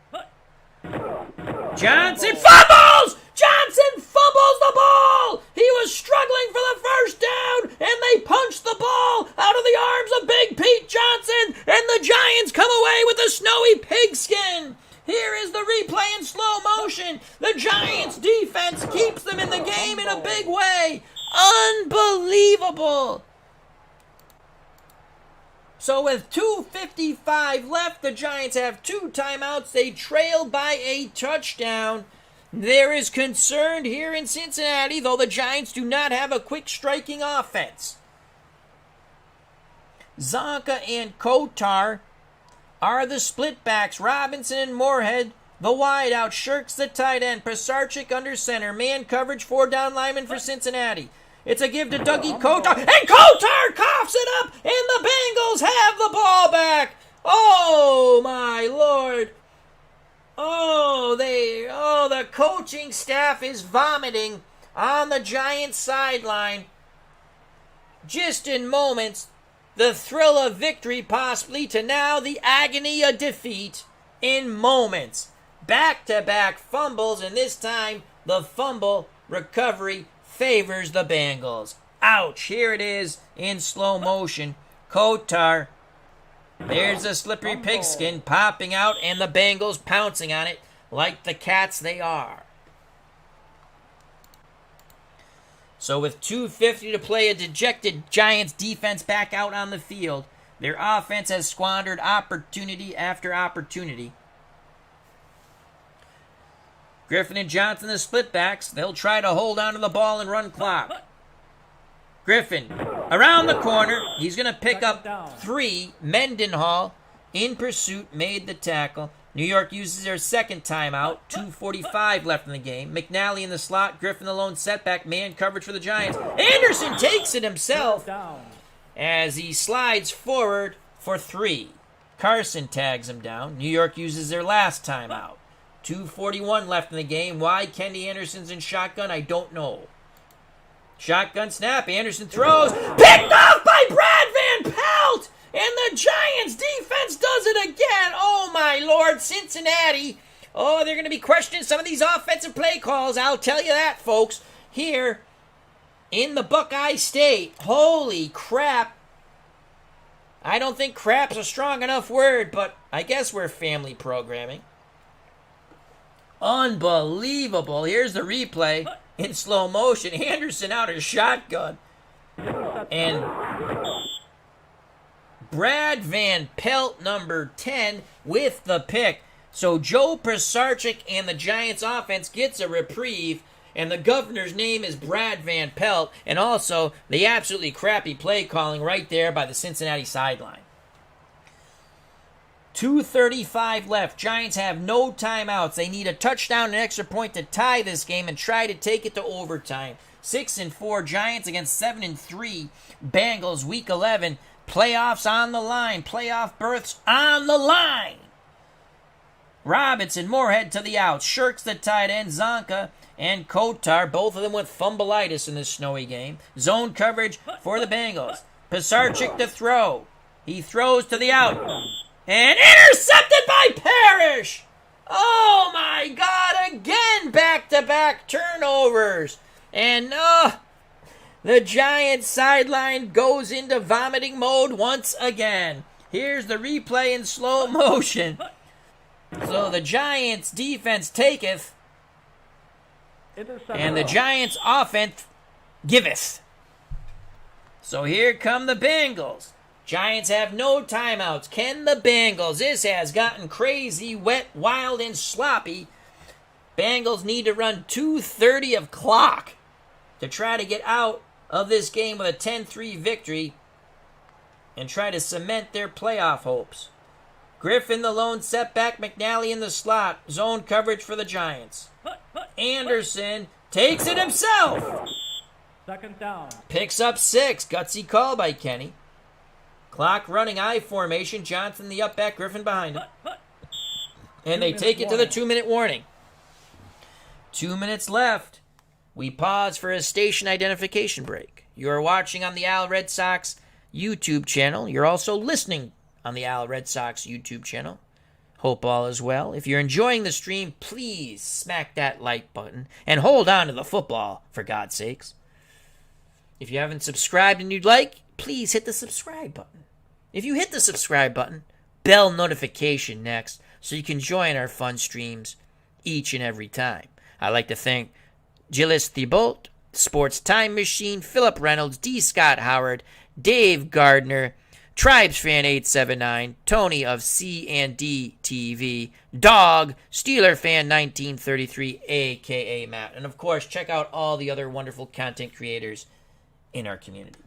Johnson fumbles! Johnson fumbles the ball! He was struggling for the first down, and they punched the ball out of the arms of Big Pete Johnson, and the Giants come away with a snowy pigskin. Here is the replay in slow motion. The Giants' defense keeps them in the game in a big way. Unbelievable. So with 2:55 left, the Giants have 2 timeouts. They trail by a touchdown. There is concern here in Cincinnati, though the Giants do not have a quick striking offense. Zonka and Kotar are the split backs. Robinson and Moorhead, the wideout. Shirks the tight end. Pisarcik under center. Man coverage, 4-down lineman for Cincinnati. It's a give to Dougie Kotar, and Kotar coughs it up, and the Bengals have the ball back. Oh, my Lord. The coaching staff is vomiting on the Giants sideline. Just in moments, the thrill of victory possibly to now the agony of defeat in moments. Back-to-back fumbles, and this time the fumble recovery favors the Bengals. Ouch. Here it is in slow motion. Kotar. There's a slippery pigskin popping out, and the Bengals pouncing on it like the cats they are. So with 2:50 to play, a dejected Giants defense back out on the field. Their offense has squandered opportunity after opportunity. Griffin and Johnson, the split backs. They'll try to hold on to the ball and run clock. Griffin around the corner. He's going to pick up 3. Mendenhall in pursuit made the tackle. New York uses their second timeout. 2:45 left in the game. McNally in the slot. Griffin the lone setback. Man coverage for the Giants. Anderson takes it himself as he slides forward for 3. Carson tags him down. New York uses their last timeout. 2:41 left in the game. Why Kenny Anderson's in shotgun, I don't know. Shotgun snap. Anderson throws. Picked off by Brad Van Pelt! And the Giants defense does it again. Oh, my Lord. Cincinnati. Oh, they're going to be questioning some of these offensive play calls. I'll tell you that, folks. Here in the Buckeye State. Holy crap. I don't think crap's a strong enough word, but I guess we're family programming. Unbelievable. Here's the replay in slow motion. Anderson out of shotgun. And Brad Van Pelt, number 10, with the pick. So Joe Pisarcik and the Giants offense gets a reprieve, and the governor's name is Brad Van Pelt, and also the absolutely crappy play calling right there by the Cincinnati sideline. 2:35 left. Giants have no timeouts. They need a touchdown and an extra point to tie this game and try to take it to overtime. 6-4 Giants against 7-3 Bengals. Week 11. Playoffs on the line. Playoff berths on the line. Robinson, Moorhead to the outs. Shirks the tight end. Zonka and Kotar, both of them with fumbleitis in this snowy game. Zone coverage for the Bengals. Pisarcik to throw. He throws to the out. And intercepted by Parrish! Oh my God, again back-to-back turnovers. And the Giants sideline goes into vomiting mode once again. Here's the replay in slow motion. So the Giants defense taketh, and the Giants offense giveth. So here come the Bengals. Giants have no timeouts. Can the Bengals? This has gotten crazy, wet, wild, and sloppy. Bengals need to run 2:30 of clock to try to get out of this game with a 10-3 victory and try to cement their playoff hopes. Griffin the lone setback, McNally in the slot. Zone coverage for the Giants. Anderson takes it himself. Second down. Picks up 6. Gutsy call by Kenny. Clock running I formation. Johnson the up back, Griffin behind him. And they take it to the 2-minute warning. 2 minutes left. We pause for a station identification break. You are watching on the Al Red Sox YouTube channel. You're also listening on the Al Red Sox YouTube channel. Hope all is well. If you're enjoying the stream, please smack that like button and hold on to the football, for God's sakes. If you haven't subscribed and you'd like, please hit the subscribe button. If you hit the subscribe button, bell notification next, so you can join our fun streams each and every time. I'd like to thank Gilles Thibault, Sports Time Machine, Philip Reynolds, D. Scott Howard, Dave Gardner, TribesFan879, Tony of C&D TV, Dog, SteelerFan1933, a.k.a. Matt. And, of course, check out all the other wonderful content creators in our community.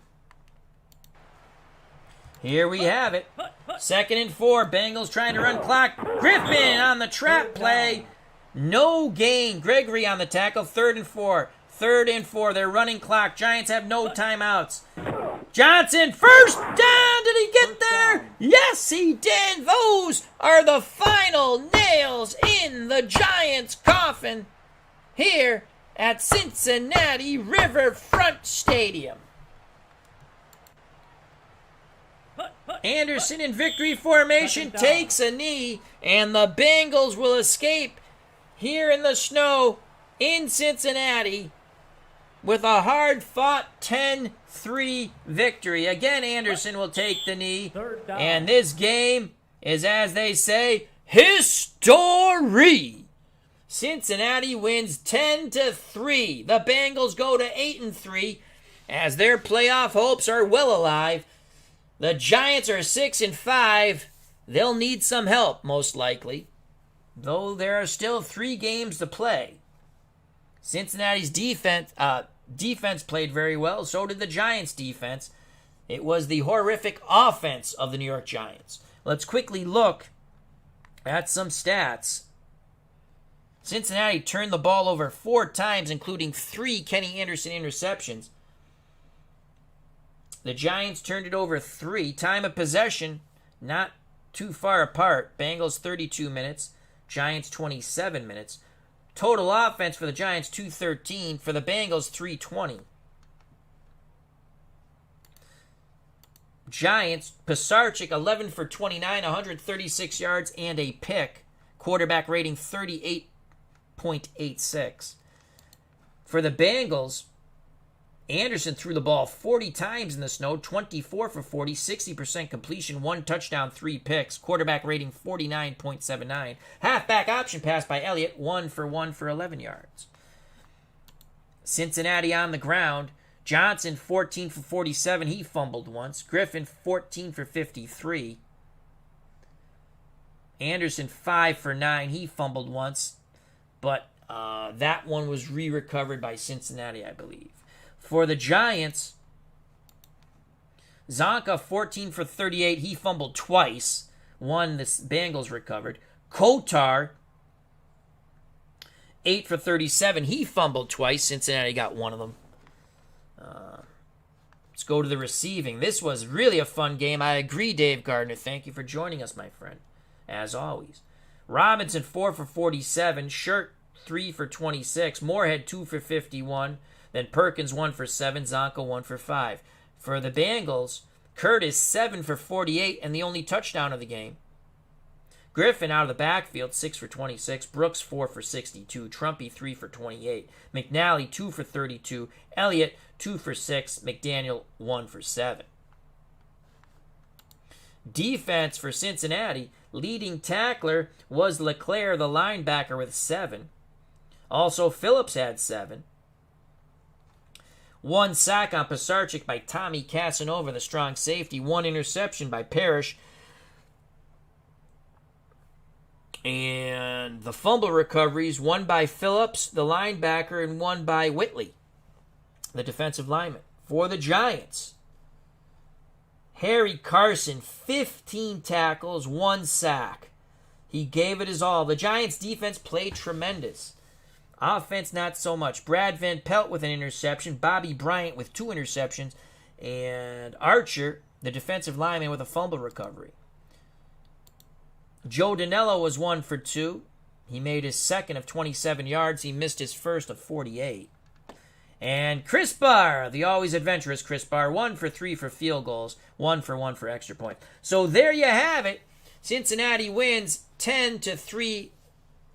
Here we have it. 2nd-4. Bengals trying to run clock. Griffin on the trap play. No gain. Gregory on the tackle. 3rd-4. 3rd-4. They're running clock. Giants have no timeouts. Johnson, first down. Did he get there? Yes, he did. Those are the final nails in the Giants' coffin here at Cincinnati Riverfront Stadium. Anderson in victory formation takes a knee, and the Bengals will escape here in the snow in Cincinnati with a hard-fought 10-3 victory. Again, Anderson will take the knee, and this game is, as they say, history. Cincinnati wins 10-3. The Bengals go to 8-3 as their playoff hopes are well alive. The Giants are 6-5. They'll need some help, most likely, though there are still 3 games to play. Cincinnati's defense played very well. So did the Giants' defense. It was the horrific offense of the New York Giants. Let's quickly look at some stats. Cincinnati turned the ball over 4 times, including 3 Kenny Anderson interceptions. The Giants turned it over 3. Time of possession, not too far apart. Bengals 32 minutes. Giants 27 minutes. Total offense for the Giants 213. For the Bengals 320. Giants, Pisarcik 11 for 29, 136 yards and a pick. Quarterback rating 38.86. For the Bengals, Anderson threw the ball 40 times in the snow, 24 for 40, 60% completion, 1 touchdown, 3 picks, quarterback rating 49.79. Halfback option pass by Elliott, 1 for 1 for 11 yards. Cincinnati on the ground. Johnson, 14 for 47. He fumbled once. Griffin, 14 for 53. Anderson, 5 for 9. He fumbled once. But that one was re-recovered by Cincinnati, I believe. For the Giants, Zonka, 14 for 38. He fumbled twice. One the Bengals recovered. Kotar, 8 for 37. He fumbled twice. Cincinnati got one of them. Let's go to the receiving. This was really a fun game. I agree, Dave Gardner. Thank you for joining us, my friend, as always. Robinson, 4 for 47. Shirt, 3 for 26. Moorhead, 2 for 51. Then Perkins, 1 for 7. Zonka, 1 for 5. For the Bengals, Curtis, 7 for 48, and the only touchdown of the game. Griffin out of the backfield, 6 for 26. Brooks, 4 for 62. Trumpy, 3 for 28. McNally, 2 for 32. Elliott, 2 for 6. McDaniel, 1 for 7. Defense for Cincinnati, leading tackler was LeClaire, the linebacker, with 7. Also, Phillips had 7. 1 sack on Pisarcik by Tommy Casanova, the strong safety. 1 interception by Parrish. And the fumble recoveries, 1 by Phillips, the linebacker, and 1 by Whitley, the defensive lineman. For the Giants, Harry Carson, 15 tackles, 1 sack. He gave it his all. The Giants' defense played tremendous. Offense, not so much. Brad Van Pelt with an interception. Bobby Bryant with 2 interceptions. And Archer, the defensive lineman, with a fumble recovery. Joe Danello was 1 for 2. He made his second of 27 yards. He missed his first of 48. And Chris Barr, the always adventurous Chris Barr, 1 for 3 for field goals, 1 for extra point. So there you have it. Cincinnati wins 10-3.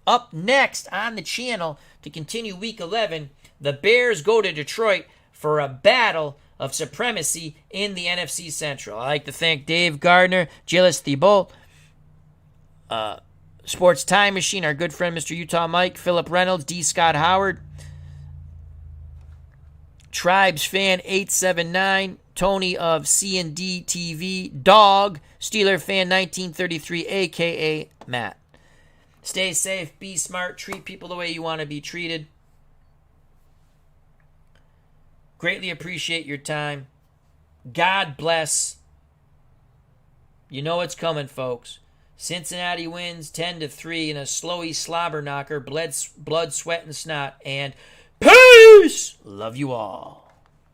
Up next on the channel to continue Week 11, the Bears go to Detroit for a battle of supremacy in the NFC Central. I'd like to thank Dave Gardner, Gilles Thibault, Sports Time Machine, our good friend Mr. Utah Mike, Philip Reynolds, D. Scott Howard, Tribes Fan 879, Tony of C&D TV, Dog, Steeler Fan 1933, a.k.a. Matt. Stay safe, be smart, treat people the way you want to be treated. Greatly appreciate your time. God bless. You know it's coming, folks. Cincinnati wins 10-3 in a slowy slobber knocker, blood, sweat, and snot. And peace! Love you all.